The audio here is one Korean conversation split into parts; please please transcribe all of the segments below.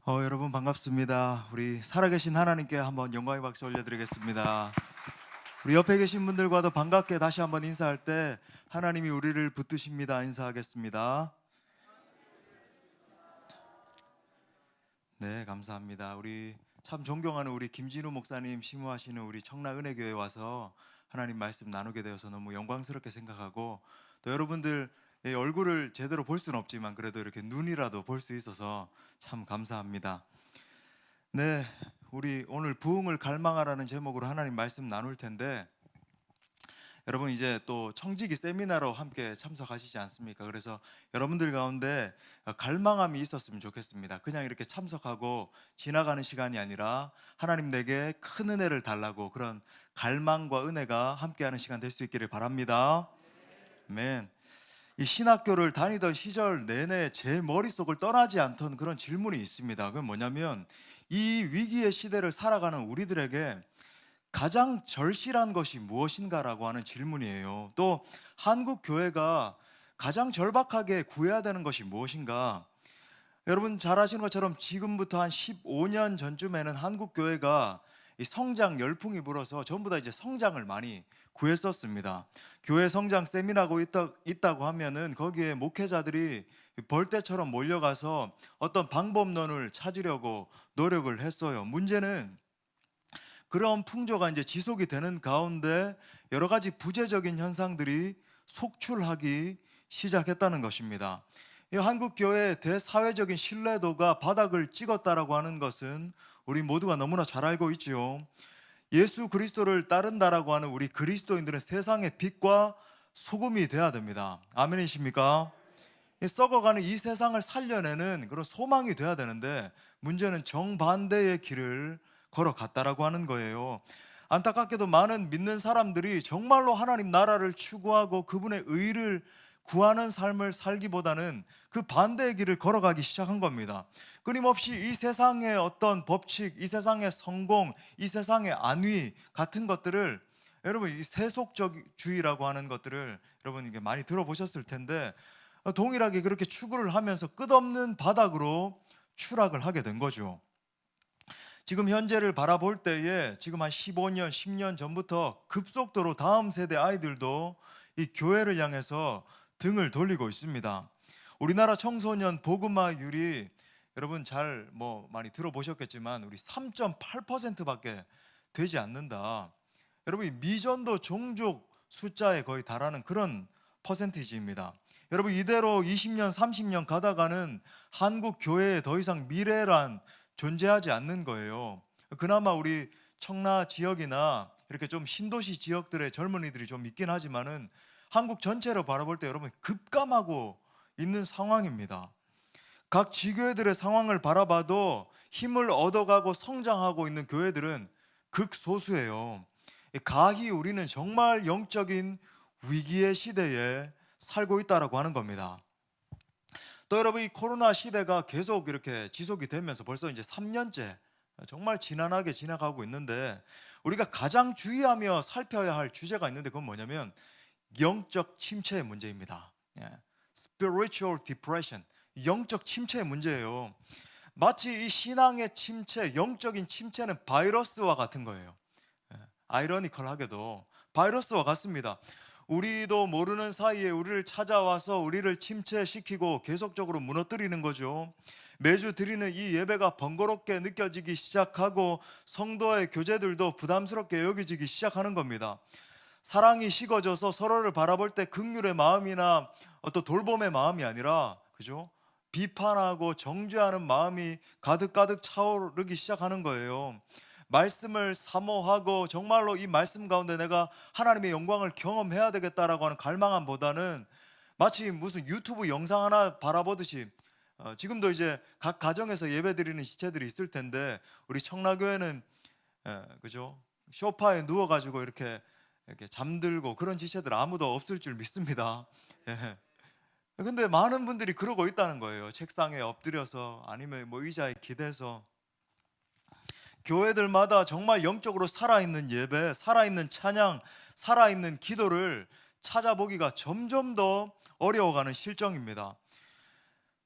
여러분 반갑습니다. 우리 살아계신 하나님께 한번 영광의 박수 올려드리겠습니다. 우리 옆에 계신 분들과도 반갑게 다시 한번 인사할 때 하나님이 우리를 붙드십니다. 인사하겠습니다. 네, 감사합니다. 우리 참 존경하는 우리 김진우 목사님 심우하시는 우리 청라은혜교회 와서 하나님 말씀 나누게 되어서 너무 영광스럽게 생각하고, 또 여러분들 얼굴을 제대로 볼 수는 없지만 그래도 이렇게 눈이라도 볼 수 있어서 참 감사합니다. 네, 우리 오늘 부흥을 갈망하라는 제목으로 하나님 말씀 나눌 텐데, 여러분 이제 또 청지기 세미나로 함께 참석하시지 않습니까? 그래서 여러분들 가운데 갈망함이 있었으면 좋겠습니다. 그냥 이렇게 참석하고 지나가는 시간이 아니라 하나님 내게 큰 은혜를 달라고, 그런 갈망과 은혜가 함께하는 시간 될 수 있기를 바랍니다. 아멘. 이 신학교를 다니던 시절 내내 제 머릿속을 떠나지 않던 그런 질문이 있습니다. 그건 뭐냐면, 이 위기의 시대를 살아가는 우리들에게 가장 절실한 것이 무엇인가라고 하는 질문이에요. 또 한국 교회가 가장 절박하게 구해야 되는 것이 무엇인가? 여러분 잘 아시는 것처럼 지금부터 한 15년 전쯤에는 한국 교회가 이 성장 열풍이 불어서 전부 다 이제 성장을 많이 구했었습니다. 교회 성장 세미나가 있다고 하면은 거기에 목회자들이 벌떼처럼 몰려가서 어떤 방법론을 찾으려고 노력을 했어요. 문제는 그런 풍조가 이제 지속이 되는 가운데 여러 가지 부재적인 현상들이 속출하기 시작했다는 것입니다. 이 한국 교회의 대사회적인 신뢰도가 바닥을 찍었다라고 하는 것은 우리 모두가 너무나 잘 알고 있지요. 예수 그리스도를 따른다라고 하는 우리 그리스도인들은 세상의 빛과 소금이 돼야 됩니다. 아멘이십니까? 썩어가는 이 세상을 살려내는 그런 소망이 돼야 되는데, 문제는 정반대의 길을 걸어갔다라고 하는 거예요. 안타깝게도 많은 믿는 사람들이 정말로 하나님 나라를 추구하고 그분의 의를 구하는 삶을 살기보다는 그 반대의 길을 걸어가기 시작한 겁니다. 끊임없이 이 세상의 어떤 법칙, 이 세상의 성공, 이 세상의 안위 같은 것들을, 여러분 이 세속주의라고 하는 것들을 여러분 이게 많이 들어보셨을 텐데, 동일하게 그렇게 추구를 하면서 끝없는 바닥으로 추락을 하게 된 거죠. 지금 현재를 바라볼 때에 지금 한 15년, 10년 전부터 급속도로 다음 세대 아이들도 이 교회를 향해서 등을 돌리고 있습니다. 우리나라 청소년 복음화율이 여러분 잘 많이 들어보셨겠지만 우리 3.8%밖에 되지 않는다. 여러분 이 미전도 종족 숫자에 거의 달하는 그런 퍼센티지입니다. 여러분 이대로 20년, 30년 가다가는 한국 교회에 더 이상 미래란 존재하지 않는 거예요. 그나마 우리 청라 지역이나 이렇게 좀 신도시 지역들의 젊은이들이 좀 있긴 하지만은 한국 전체로 바라볼 때 여러분 급감하고 있는 상황입니다. 각 지교회들의 상황을 바라봐도 힘을 얻어가고 성장하고 있는 교회들은 극소수예요. 가히 우리는 정말 영적인 위기의 시대에 살고 있다라고 하는 겁니다. 또 여러분 이 코로나 시대가 계속 이렇게 지속이 되면서 벌써 이제 3년째 정말 지난하게 지나가고 있는데, 우리가 가장 주의하며 살펴야 할 주제가 있는데 그건 뭐냐면 영적 침체의 문제입니다. Spiritual depression, 영적 침체의 문제예요. 마치 이 신앙의 침체, 영적인 침체는 바이러스와 같은 거예요. 아이러니컬하게도 바이러스와 같습니다. 우리도 모르는 사이에 우리를 찾아와서 우리를 침체시키고 계속적으로 무너뜨리는 거죠. 매주 드리는 이 예배가 번거롭게 느껴지기 시작하고 성도의 교제들도 부담스럽게 여겨지기 시작하는 겁니다. 사랑이 식어져서 서로를 바라볼 때 긍휼의 마음이나 어떤 돌봄의 마음이 아니라, 그죠? 비판하고 정죄하는 마음이 가득가득 차오르기 시작하는 거예요. 말씀을 사모하고 정말로 이 말씀 가운데 내가 하나님의 영광을 경험해야 되겠다라고 하는 갈망함보다는 마치 무슨 유튜브 영상 하나 바라보듯이, 지금도 이제 각 가정에서 예배드리는 지체들이 있을 텐데 우리 청라교회는 그죠? 소파에 누워가지고 이렇게 잠들고 그런 지체들 아무도 없을 줄 믿습니다. 예. 근데 많은 분들이 그러고 있다는 거예요. 책상에 엎드려서 아니면 의자에 기대서. 교회들마다 정말 영적으로 살아있는 예배, 살아있는 찬양, 살아있는 기도를 찾아보기가 점점 더 어려워가는 실정입니다.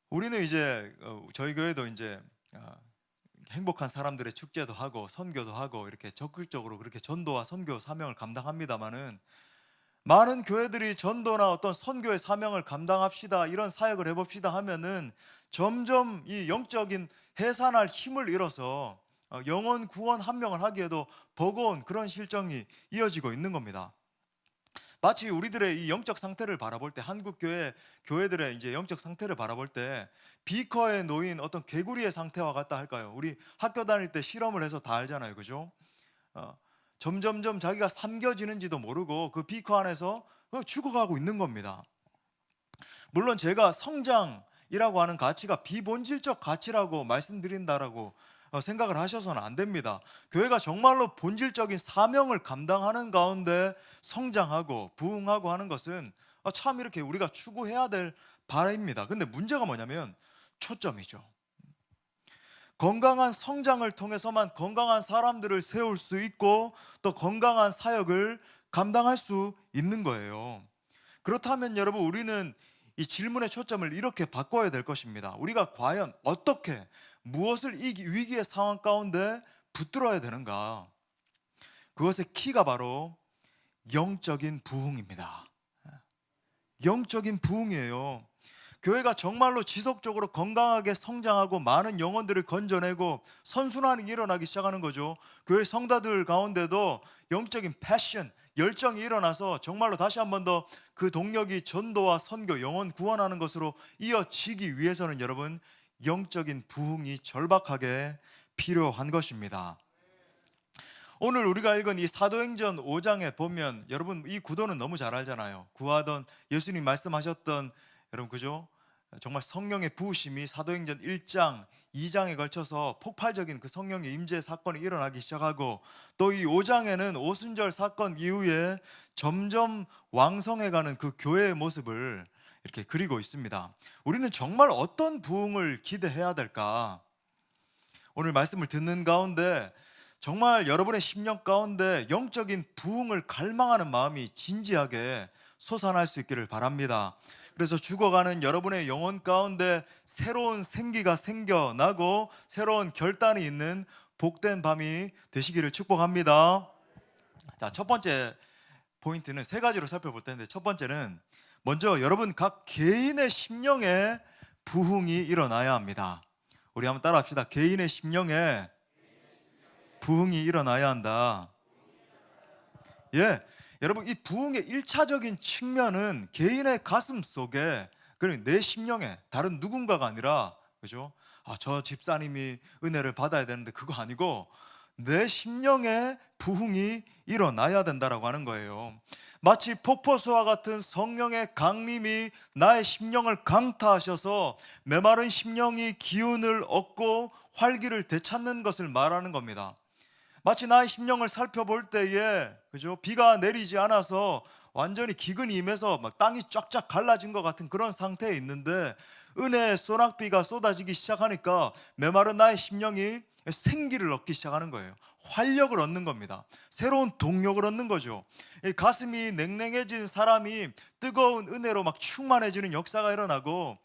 우리는 이제 저희 교회도 이제 행복한 사람들의 축제도 하고 선교도 하고 이렇게 적극적으로 그렇게 전도와 선교 사명을 감당합니다마는, 많은 교회들이 전도나 어떤 선교의 사명을 감당합시다, 이런 사역을 해봅시다 하면은 점점 이 영적인 해산할 힘을 잃어서 영혼 구원 한 명을 하기에도 버거운 그런 실정이 이어지고 있는 겁니다. 마치 우리들의 이 영적 상태를 바라볼 때, 한국 교회들의 이제 영적 상태를 바라볼 때 비커에 놓인 어떤 개구리의 상태와 같다 할까요? 우리 학교 다닐 때 실험을 해서 다 알잖아요, 그죠? 점점점 자기가 삼겨지는지도 모르고 그 비커 안에서 죽어가고 있는 겁니다. 물론 제가 성장이라고 하는 가치가 비본질적 가치라고 말씀드린다라고 생각을 하셔서는 안 됩니다. 교회가 정말로 본질적인 사명을 감당하는 가운데 성장하고 부흥하고 하는 것은 참 이렇게 우리가 추구해야 될 바입니다. 근데 문제가 뭐냐면 초점이죠. 건강한 성장을 통해서만 건강한 사람들을 세울 수 있고 또 건강한 사역을 감당할 수 있는 거예요. 그렇다면 여러분, 우리는 이 질문의 초점을 이렇게 바꿔야 될 것입니다. 우리가 과연 어떻게, 무엇을 이 위기의 상황 가운데 붙들어야 되는가? 그것의 키가 바로 영적인 부흥입니다. 영적인 부흥이에요. 교회가 정말로 지속적으로 건강하게 성장하고 많은 영혼들을 건져내고 선순환이 일어나기 시작하는 거죠. 교회 성도들 가운데도 영적인 패션, 열정이 일어나서 정말로 다시 한 번 더 그 동력이 전도와 선교, 영혼 구원하는 것으로 이어지기 위해서는 여러분, 영적인 부흥이 절박하게 필요한 것입니다. 오늘 우리가 읽은 이 사도행전 5장에 보면 여러분, 이 구도는 너무 잘 알잖아요. 구하던 예수님 말씀하셨던, 여러분 그죠? 정말 성령의 부으심이 사도행전 1장, 2장에 걸쳐서 폭발적인 그 성령의 임재 사건이 일어나기 시작하고, 또 이 5장에는 오순절 사건 이후에 점점 왕성해가는 그 교회의 모습을 이렇게 그리고 있습니다. 우리는 정말 어떤 부흥을 기대해야 될까? 오늘 말씀을 듣는 가운데 정말 여러분의 심령 가운데 영적인 부흥을 갈망하는 마음이 진지하게 솟아날 수 있기를 바랍니다. 그래서 죽어가는 여러분의 영혼 가운데 새로운 생기가 생겨나고 새로운 결단이 있는 복된 밤이 되시기를 축복합니다. 자, 첫 번째 포인트는 세 가지로 살펴볼 텐데, 첫 번째는 먼저 여러분 각 개인의 심령에 부흥이 일어나야 합니다. 우리 한번 따라 합시다. 개인의 심령에 부흥이 일어나야 한다. 예, 여러분, 이 부흥의 1차적인 측면은 개인의 가슴 속에, 그리고 내 심령에, 다른 누군가가 아니라, 그죠? 저 집사님이 은혜를 받아야 되는데 그거 아니고 내 심령에 부흥이 일어나야 된다라고 하는 거예요. 마치 폭포수와 같은 성령의 강림이 나의 심령을 강타하셔서 메마른 심령이 기운을 얻고 활기를 되찾는 것을 말하는 겁니다. 마치 나의 심령을 살펴볼 때에, 그죠? 비가 내리지 않아서 완전히 기근이 임해서 막 땅이 쫙쫙 갈라진 것 같은 그런 상태에 있는데, 은혜의 소낙비가 쏟아지기 시작하니까 메마른 나의 심령이 생기를 얻기 시작하는 거예요. 활력을 얻는 겁니다. 새로운 동력을 얻는 거죠. 이 가슴이 냉랭해진 사람이 뜨거운 은혜로 막 충만해지는 역사가 일어나고,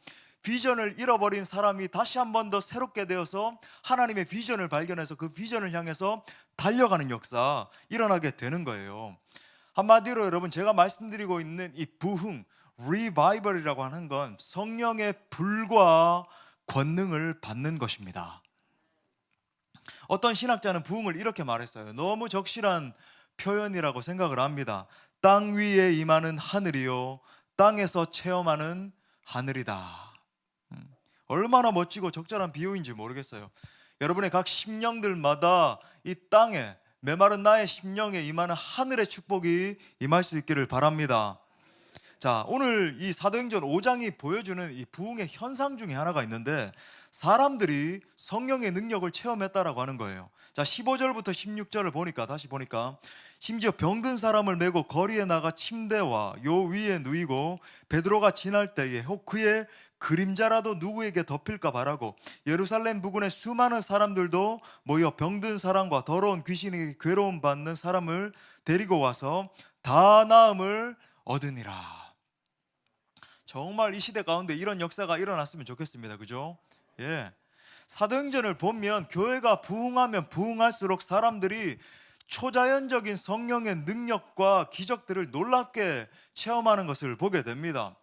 비전을 잃어버린 사람이 다시 한 번 더 새롭게 되어서 하나님의 비전을 발견해서 그 비전을 향해서 달려가는 역사 일어나게 되는 거예요. 한마디로 여러분, 제가 말씀드리고 있는 이 부흥, 리바이벌이라고 하는 건 성령의 불과 권능을 받는 것입니다. 어떤 신학자는 부흥을 이렇게 말했어요. 너무 적실한 표현이라고 생각을 합니다. 땅 위에 임하는 하늘이요, 땅에서 체험하는 하늘이다. 얼마나 멋지고 적절한 비유인지 모르겠어요. 여러분의 각 심령들마다 이 땅에, 메마른 나의 심령에 임하는 하늘의 축복이 임할 수 있기를 바랍니다. 자, 오늘 이 사도행전 5장이 보여주는 이 부흥의 현상 중에 하나가 있는데, 사람들이 성령의 능력을 체험했다라고 하는 거예요. 자, 15절부터 16절을 보니까, 다시 보니까, 심지어 병든 사람을 메고 거리에 나가 침대와 요 위에 누이고 베드로가 지날 때에 혹 그의 그림자라도 누구에게 덮일까 바라고 예루살렘 부근의 수많은 사람들도 모여 병든 사람과 더러운 귀신에게 괴로움 받는 사람을 데리고 와서 다 나음을 얻으니라. 정말 이 시대 가운데 이런 역사가 일어났으면 좋겠습니다. 그죠? 예. 사도행전을 보면 교회가 부흥하면 부흥할수록 사람들이 초자연적인 성령의 능력과 기적들을 놀랍게 체험하는 것을 보게 됩니다.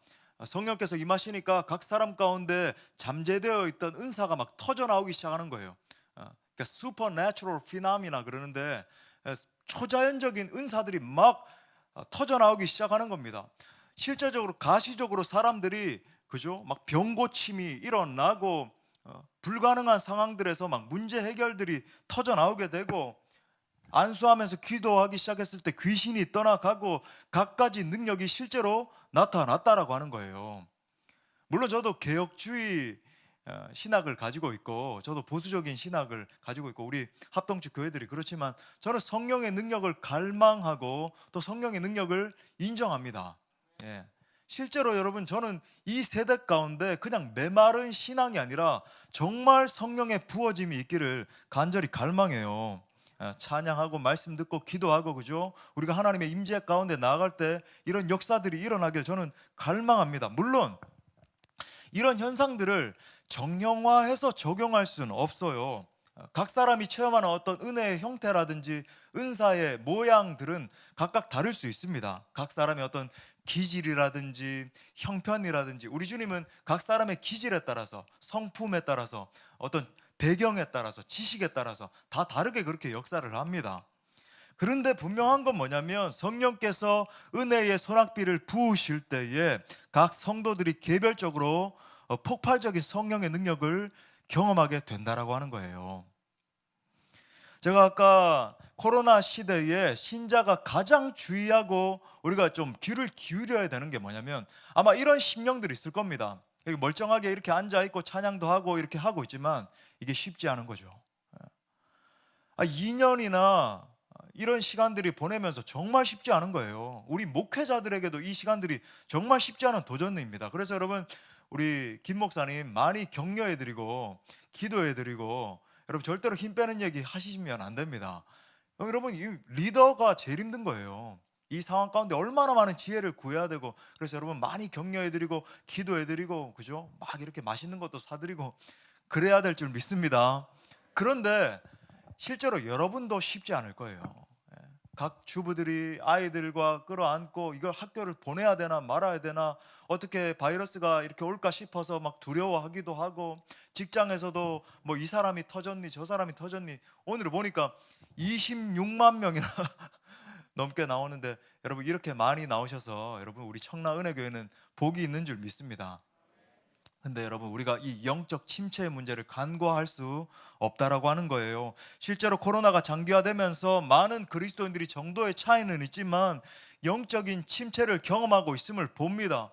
성령께서 임하시니까 각 사람 가운데 잠재되어 있던 은사가 막 터져 나오기 시작하는 거예요. 그러니까 슈퍼내추럴 피나미나 그러는데 초자연적인 은사들이 막 터져 나오기 시작하는 겁니다. 실제적으로 가시적으로 사람들이 그죠? 막 병고침이 일어나고 불가능한 상황들에서 막 문제 해결들이 터져 나오게 되고 안수하면서 기도하기 시작했을 때 귀신이 떠나가고 갖가지 능력이 실제로 나타났다라고 하는 거예요. 물론 저도 개혁주의 신학을 가지고 있고 저도 보수적인 신학을 가지고 있고 우리 합동주 교회들이 그렇지만 저는 성령의 능력을 갈망하고 또 성령의 능력을 인정합니다. 예. 실제로 여러분 저는 이 세대 가운데 그냥 메마른 신앙이 아니라 정말 성령의 부어짐이 있기를 간절히 갈망해요. 찬양하고 말씀 듣고 기도하고 그죠? 우리가 하나님의 임재 가운데 나아갈 때 이런 역사들이 일어나길 저는 갈망합니다. 물론 이런 현상들을 정형화해서 적용할 수는 없어요. 각 사람이 체험하는 어떤 은혜의 형태라든지 은사의 모양들은 각각 다를 수 있습니다. 각 사람의 어떤 기질이라든지 형편이라든지 우리 주님은 각 사람의 기질에 따라서 성품에 따라서 어떤 배경에 따라서 지식에 따라서 다 다르게 그렇게 역사를 합니다. 그런데 분명한 건 뭐냐면 성령께서 은혜의 소낙비를 부으실 때에 각 성도들이 개별적으로 폭발적인 성령의 능력을 경험하게 된다라고 하는 거예요. 제가 아까 코로나 시대에 신자가 가장 주의하고 우리가 좀 귀를 기울여야 되는 게 뭐냐면 아마 이런 심령들이 있을 겁니다. 여기 멀쩡하게 이렇게 앉아있고 찬양도 하고 이렇게 하고 있지만 이게 쉽지 않은 거죠. 2년이나 이런 시간들이 보내면서 정말 쉽지 않은 거예요. 우리 목회자들에게도 이 시간들이 정말 쉽지 않은 도전입니다. 그래서 여러분 우리 김 목사님 많이 격려해드리고 기도해드리고 여러분 절대로 힘 빼는 얘기 하시면 안 됩니다. 여러분 이 리더가 제일 힘든 거예요. 이 상황 가운데 얼마나 많은 지혜를 구해야 되고 그래서 여러분 많이 격려해드리고 기도해드리고 그죠? 막 이렇게 맛있는 것도 사드리고 그래야 될 줄 믿습니다. 그런데 실제로 여러분도 쉽지 않을 거예요. 각 주부들이 아이들과 끌어안고 이걸 학교를 보내야 되나 말아야 되나 어떻게 바이러스가 이렇게 올까 싶어서 막 두려워하기도 하고 직장에서도 뭐 이 사람이 터졌니 저 사람이 터졌니 오늘 보니까 26만 명이나 넘게 나오는데 여러분 이렇게 많이 나오셔서 여러분 우리 청라은혜교회는 복이 있는 줄 믿습니다. 근데 여러분 우리가 이 영적 침체의 문제를 간과할 수 없다라고 하는 거예요. 실제로 코로나가 장기화되면서 많은 그리스도인들이 정도의 차이는 있지만 영적인 침체를 경험하고 있음을 봅니다.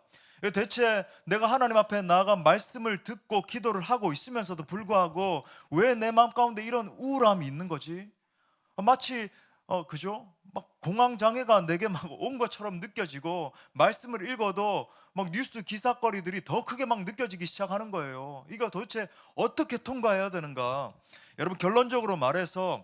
대체 내가 하나님 앞에 나아가 말씀을 듣고 기도를 하고 있으면서도 불구하고 왜 내 마음 가운데 이런 우울함이 있는 거지? 마치 그죠? 막 공황 장애가 내게 막 온 것처럼 느껴지고 말씀을 읽어도 막 뉴스 기사거리들이 더 크게 막 느껴지기 시작하는 거예요. 이거 도대체 어떻게 통과해야 되는가? 여러분 결론적으로 말해서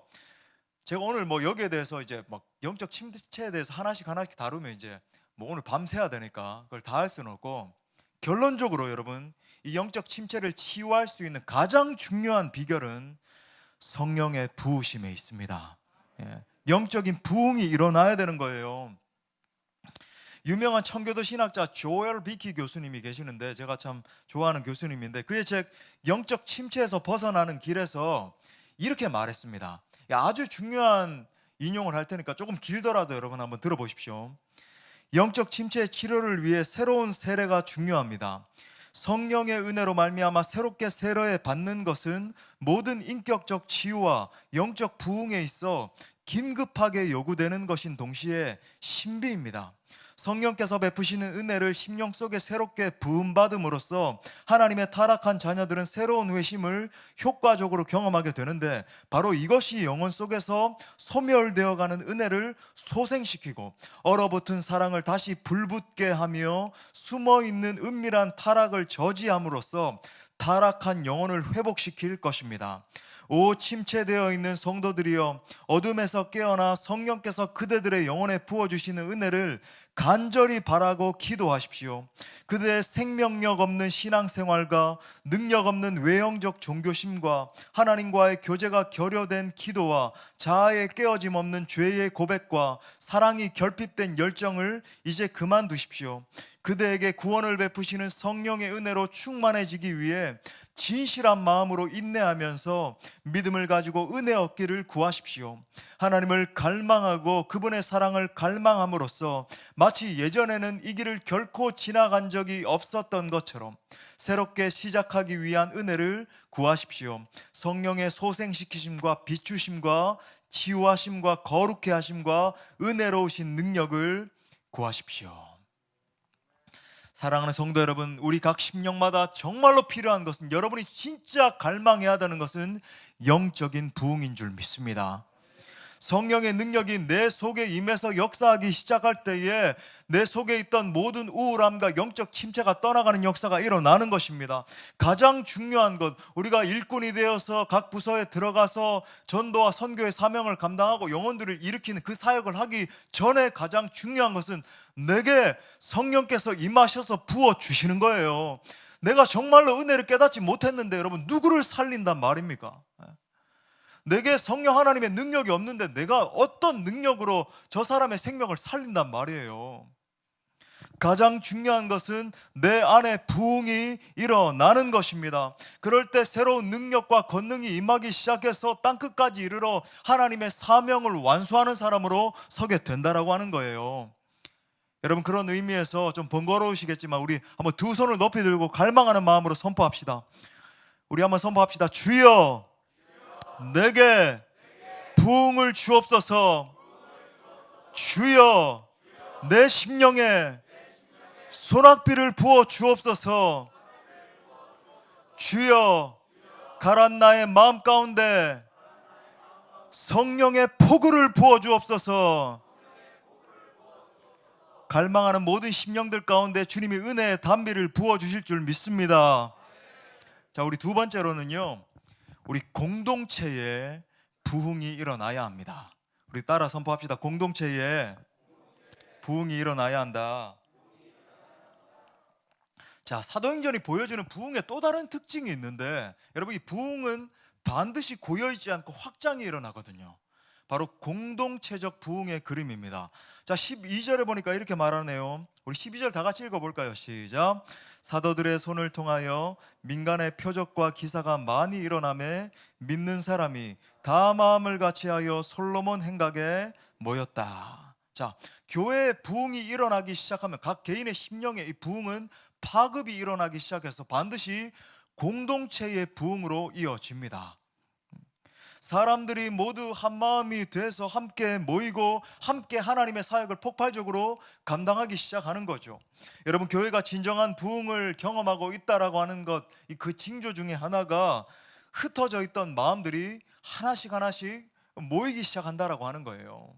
제가 오늘 뭐 여기에 대해서 이제 막 영적 침체에 대해서 하나씩 다루면 이제 뭐 오늘 밤새야 되니까 그걸 다 할 수는 없고 결론적으로 여러분 이 영적 침체를 치유할 수 있는 가장 중요한 비결은 성령의 부으심에 있습니다. 영적인 부흥이 일어나야 되는 거예요. 유명한 청교도 신학자 조엘 비키 교수님이 계시는데 제가 참 좋아하는 교수님인데 그의 책 영적 침체에서 벗어나는 길에서 이렇게 말했습니다. 아주 중요한 인용을 할 테니까 조금 길더라도 여러분 한번 들어보십시오. 영적 침체의 치료를 위해 새로운 세례가 중요합니다. 성령의 은혜로 말미암아 새롭게 세례 받는 것은 모든 인격적 치유와 영적 부흥에 있어 긴급하게 요구되는 것인 동시에 신비입니다. 성령께서 베푸시는 은혜를 심령 속에 새롭게 부음받음으로써 하나님의 타락한 자녀들은 새로운 회심을 효과적으로 경험하게 되는데 바로 이것이 영혼 속에서 소멸되어가는 은혜를 소생시키고 얼어붙은 사랑을 다시 불붙게 하며 숨어있는 은밀한 타락을 저지함으로써 타락한 영혼을 회복시킬 것입니다. 오 침체되어 있는 성도들이여, 어둠에서 깨어나 성령께서 그대들의 영혼에 부어주시는 은혜를 간절히 바라고 기도하십시오. 그들의 생명력 없는 신앙생활과 능력 없는 외형적 종교심과 하나님과의 교제가 결여된 기도와 자아의 깨어짐 없는 죄의 고백과 사랑이 결핍된 열정을 이제 그만두십시오. 그대에게 구원을 베푸시는 성령의 은혜로 충만해지기 위해 진실한 마음으로 인내하면서 믿음을 가지고 은혜 얻기를 구하십시오. 하나님을 갈망하고 그분의 사랑을 갈망함으로써 마치 예전에는 이 길을 결코 지나간 적이 없었던 것처럼 새롭게 시작하기 위한 은혜를 구하십시오. 성령의 소생시키심과 비추심과 치유하심과 거룩해 하심과 은혜로우신 능력을 구하십시오. 사랑하는 성도 여러분, 우리 각 심령마다 정말로 필요한 것은, 여러분이 진짜 갈망해야 되는 것은 영적인 부흥인 줄 믿습니다. 성령의 능력이 내 속에 임해서 역사하기 시작할 때에 내 속에 있던 모든 우울함과 영적 침체가 떠나가는 역사가 일어나는 것입니다. 가장 중요한 것, 우리가 일꾼이 되어서 각 부서에 들어가서 전도와 선교의 사명을 감당하고 영혼들을 일으키는 그 사역을 하기 전에 가장 중요한 것은 내게 성령께서 임하셔서 부어주시는 거예요. 내가 정말로 은혜를 깨닫지 못했는데 여러분, 누구를 살린단 말입니까? 내게 성령 하나님의 능력이 없는데 내가 어떤 능력으로 저 사람의 생명을 살린단 말이에요. 가장 중요한 것은 내 안에 부흥이 일어나는 것입니다. 그럴 때 새로운 능력과 권능이 임하기 시작해서 땅끝까지 이르러 하나님의 사명을 완수하는 사람으로 서게 된다라고 하는 거예요. 여러분, 그런 의미에서 좀 번거로우시겠지만 우리 한번 두 손을 높이 들고 갈망하는 마음으로 선포합시다. 우리 한번 선포합시다. 주여, 내게 부흥을 주옵소서. 주여, 내 심령에 소낙비를 부어 주옵소서. 주여, 가란 나의 마음 가운데 성령의 폭우를 부어 주옵소서. 갈망하는 모든 심령들 가운데 주님이 은혜의 단비를 부어 주실 줄 믿습니다. 자, 우리 두 번째로는요, 우리 공동체에 부흥이 일어나야 합니다. 우리 따라 선포합시다. 공동체에 부흥이 일어나야 한다. 자, 사도행전이 보여주는 부흥의 또 다른 특징이 있는데, 여러분, 이 부흥은 반드시 고여있지 않고 확장이 일어나거든요. 바로 공동체적 부흥의 그림입니다. 자, 12절에 보니까 이렇게 말하네요. 우리 12절 다 같이 읽어볼까요? 시작. 사도들의 손을 통하여 민간의 표적과 기사가 많이 일어나매 믿는 사람이 다 마음을 같이하여 솔로몬 행각에 모였다. 자, 교회의 부흥이 일어나기 시작하면 각 개인의 심령의 이 부흥은 파급이 일어나기 시작해서 반드시 공동체의 부흥으로 이어집니다. 사람들이 모두 한 마음이 돼서 함께 모이고 함께 하나님의 사역을 폭발적으로 감당하기 시작하는 거죠. 여러분, 교회가 진정한 부흥을 경험하고 있다라고 하는 것, 그 징조 중에 하나가 흩어져 있던 마음들이 하나씩 모이기 시작한다라고 하는 거예요.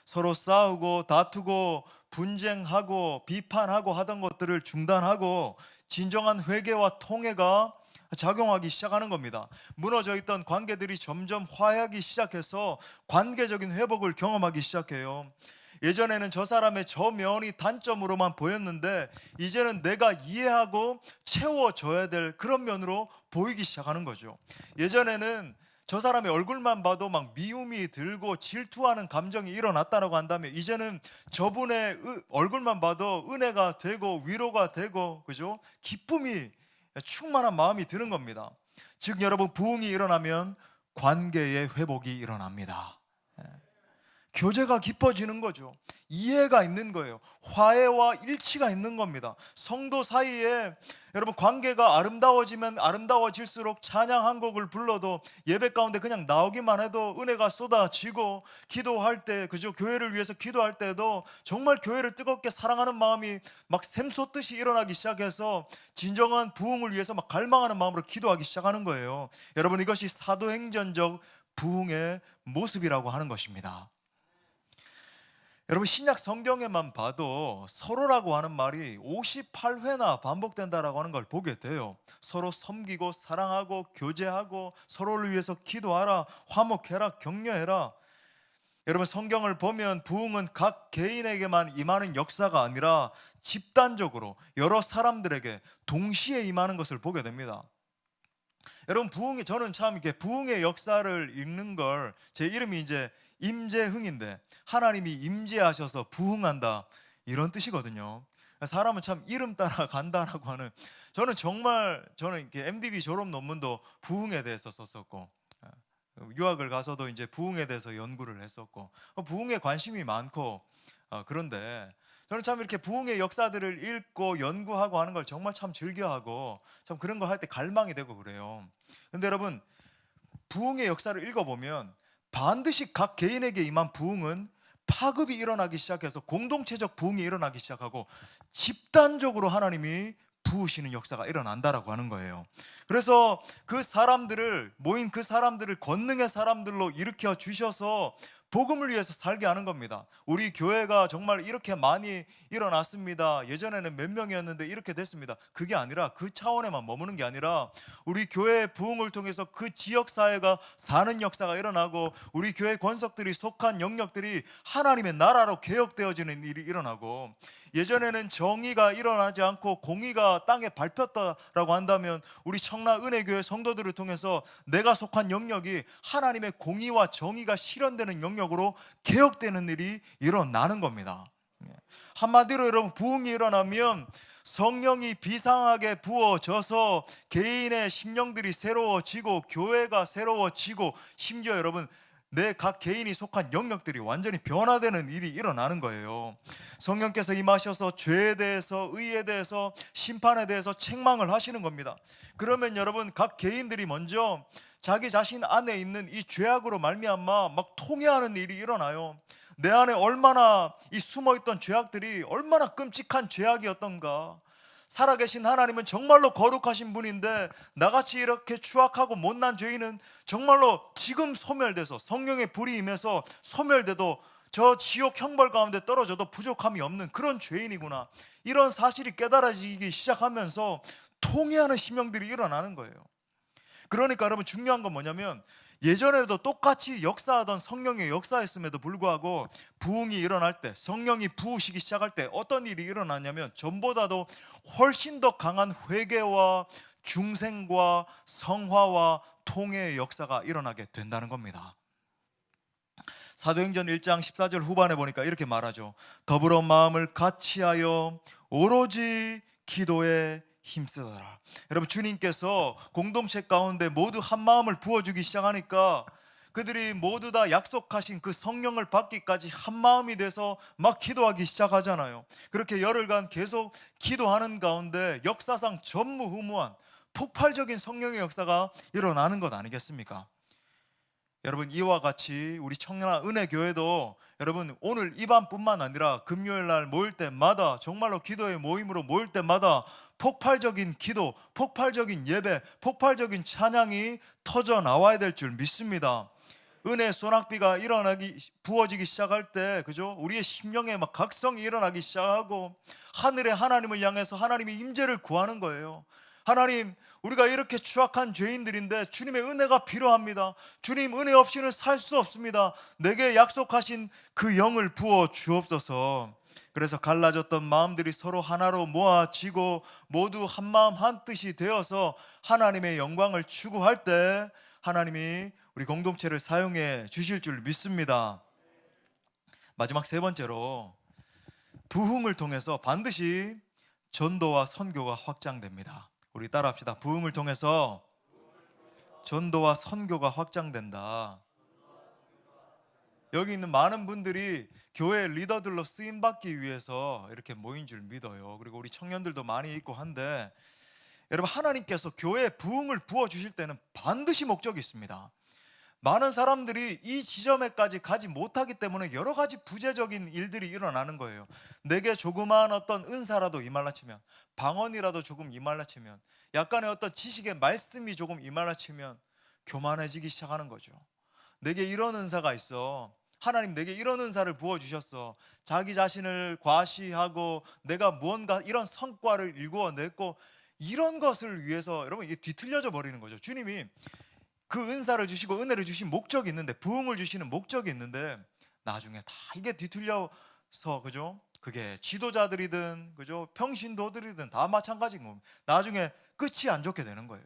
서로 싸우고 다투고 분쟁하고 비판하고 하던 것들을 중단하고 진정한 회개와 통회가 작용하기 시작하는 겁니다. 무너져 있던 관계들이 점점 화해하기 시작해서 관계적인 회복을 경험하기 시작해요. 예전에는 저 사람의 저 면이 단점으로만 보였는데 이제는 내가 이해하고 채워줘야 될 그런 면으로 보이기 시작하는 거죠. 예전에는 저 사람의 얼굴만 봐도 막 미움이 들고 질투하는 감정이 일어났다고 한다면 이제는 저분의 얼굴만 봐도 은혜가 되고 위로가 되고, 그죠? 기쁨이 충만한 마음이 드는 겁니다. 즉, 여러분, 부흥이 일어나면 관계의 회복이 일어납니다. 교제가 깊어지는 거죠. 이해가 있는 거예요. 화해와 일치가 있는 겁니다. 성도 사이에 여러분, 관계가 아름다워지면 아름다워질수록 찬양 한 곡을 불러도 예배 가운데 그냥 나오기만 해도 은혜가 쏟아지고, 기도할 때, 그죠? 교회를 위해서 기도할 때도 정말 교회를 뜨겁게 사랑하는 마음이 막 샘솟듯이 일어나기 시작해서 진정한 부흥을 위해서 막 갈망하는 마음으로 기도하기 시작하는 거예요. 여러분, 이것이 사도행전적 부흥의 모습이라고 하는 것입니다. 여러분 신약 성경에만 봐도 서로라고 하는 말이 58회나 반복된다라고 하는 걸 보게 돼요. 서로 섬기고 사랑하고 교제하고 서로를 위해서 기도하라, 화목해라, 격려해라. 여러분 성경을 보면 부흥은 각 개인에게만 임하는 역사가 아니라 집단적으로 여러 사람들에게 동시에 임하는 것을 보게 됩니다. 여러분 부흥이, 저는 참 이렇게 부흥의 역사를 읽는 걸, 제 이름이 이제 임재흥인데 하나님이 임재하셔서 부흥한다 이런 뜻이거든요. 사람은 참 이름 따라 간다라고 하는, 저는 이렇게 MDB 졸업 논문도 부흥에 대해서 썼었고 유학을 가서도 이제 부흥에 대해서 연구를 했었고 부흥에 관심이 많고 그런데 저는 참 이렇게 부흥의 역사들을 읽고 연구하고 하는 걸 정말 참 즐겨하고 참 그런 거 할 때 갈망이 되고 그래요. 근데 여러분 부흥의 역사를 읽어보면 반드시 각 개인에게 임한 부흥은 파급이 일어나기 시작해서 공동체적 부흥이 일어나기 시작하고 집단적으로 하나님이 부으시는 역사가 일어난다라고 하는 거예요. 그래서 모인 그 사람들을 권능의 사람들로 일으켜 주셔서 복음을 위해서 살게 하는 겁니다. 우리 교회가 정말 이렇게 많이 일어났습니다. 예전에는 몇 명이었는데 이렇게 됐습니다. 그게 아니라, 그 차원에만 머무는 게 아니라 우리 교회의 부흥을 통해서 그 지역 사회가 사는 역사가 일어나고 우리 교회 권석들이 속한 영역들이 하나님의 나라로 개혁되어지는 일이 일어나고, 예전에는 정의가 일어나지 않고 공의가 땅에 밟혔다라고 한다면 우리 청라은혜교회 성도들을 통해서 내가 속한 영역이 하나님의 공의와 정의가 실현되는 영역으로 개혁되는 일이 일어나는 겁니다. 한마디로 여러분 부흥이 일어나면 성령이 비상하게 부어져서 개인의 심령들이 새로워지고 교회가 새로워지고 심지어 여러분 내 각 개인이 속한 영역들이 완전히 변화되는 일이 일어나는 거예요. 성령께서 임하셔서 죄에 대해서, 의에 대해서, 심판에 대해서 책망을 하시는 겁니다. 그러면 여러분 각 개인들이 먼저 자기 자신 안에 있는 이 죄악으로 말미암아 막 통회하는 일이 일어나요. 내 안에 얼마나 이 숨어있던 죄악들이 얼마나 끔찍한 죄악이었던가. 살아계신 하나님은 정말로 거룩하신 분인데 나같이 이렇게 추악하고 못난 죄인은 정말로 지금 소멸돼서, 성령의 불이 임해서 소멸돼도 저 지옥 형벌 가운데 떨어져도 부족함이 없는 그런 죄인이구나, 이런 사실이 깨달아지기 시작하면서 통회하는 심령들이 일어나는 거예요. 그러니까 여러분 중요한 건 뭐냐면, 예전에도 똑같이 역사하던 성령의 역사였음에도 불구하고 부흥이 일어날 때, 성령이 부으시기 시작할 때 어떤 일이 일어나냐면 전보다도 훨씬 더 강한 회개와 중생과 성화와 통회의 역사가 일어나게 된다는 겁니다. 사도행전 1장 14절 후반에 보니까 이렇게 말하죠. 더불어 마음을 같이하여 오로지 기도에 힘쓰더라. 여러분 주님께서 공동체 가운데 모두 한 마음을 부어주기 시작하니까 그들이 모두 다 약속하신 그 성령을 받기까지 한 마음이 돼서 막 기도하기 시작하잖아요. 그렇게 열흘간 계속 기도하는 가운데 역사상 전무후무한 폭발적인 성령의 역사가 일어나는 것 아니겠습니까? 여러분 이와 같이 우리 청라은혜교회도 여러분 오늘 이 밤뿐만 아니라 금요일 날 모일 때마다, 정말로 기도의 모임으로 모일 때마다 폭발적인 기도, 폭발적인 예배, 폭발적인 찬양이 터져 나와야 될 줄 믿습니다. 은혜 소낙비가 부어지기 시작할 때, 그죠? 우리의 심령에 막 각성이 일어나기 시작하고 하늘의 하나님을 향해서 하나님의 임재를 구하는 거예요. 하나님, 우리가 이렇게 추악한 죄인들인데 주님의 은혜가 필요합니다. 주님 은혜 없이는 살 수 없습니다. 내게 약속하신 그 영을 부어 주옵소서. 그래서 갈라졌던 마음들이 서로 하나로 모아지고 모두 한 마음 한 뜻이 되어서 하나님의 영광을 추구할 때 하나님이 우리 공동체를 사용해 주실 줄 믿습니다. 마지막 세 번째로, 부흥을 통해서 반드시 전도와 선교가 확장됩니다. 우리 따라합시다. 부흥을 통해서 전도와 선교가 확장된다. 여기 있는 많은 분들이 교회 리더들로 쓰임받기 위해서 이렇게 모인 줄 믿어요. 그리고 우리 청년들도 많이 있고 한데, 여러분 하나님께서 교회에 부흥을 부어주실 때는 반드시 목적이 있습니다. 많은 사람들이 이 지점에까지 가지 못하기 때문에 여러 가지 부재적인 일들이 일어나는 거예요. 내게 조그마한 어떤 은사라도 임할라 치면, 방언이라도 조금 임할라 치면, 약간의 어떤 지식의 말씀이 조금 임할라 치면 교만해지기 시작하는 거죠. 내게 이런 은사가 있어, 하나님 내게 이런 은사를 부어주셨어. 자기 자신을 과시하고 내가 무언가 이런 성과를 일구어냈고 이런 것을 위해서 여러분 이게 뒤틀려져 버리는 거죠. 주님이 그 은사를 주시고 은혜를 주신 목적이 있는데, 부흥을 주시는 목적이 있는데 나중에 다 이게 뒤틀려서, 그죠? 그게 지도자들이든 그죠? 평신도들이든 다 마찬가지인 겁니다. 나중에 끝이 안 좋게 되는 거예요.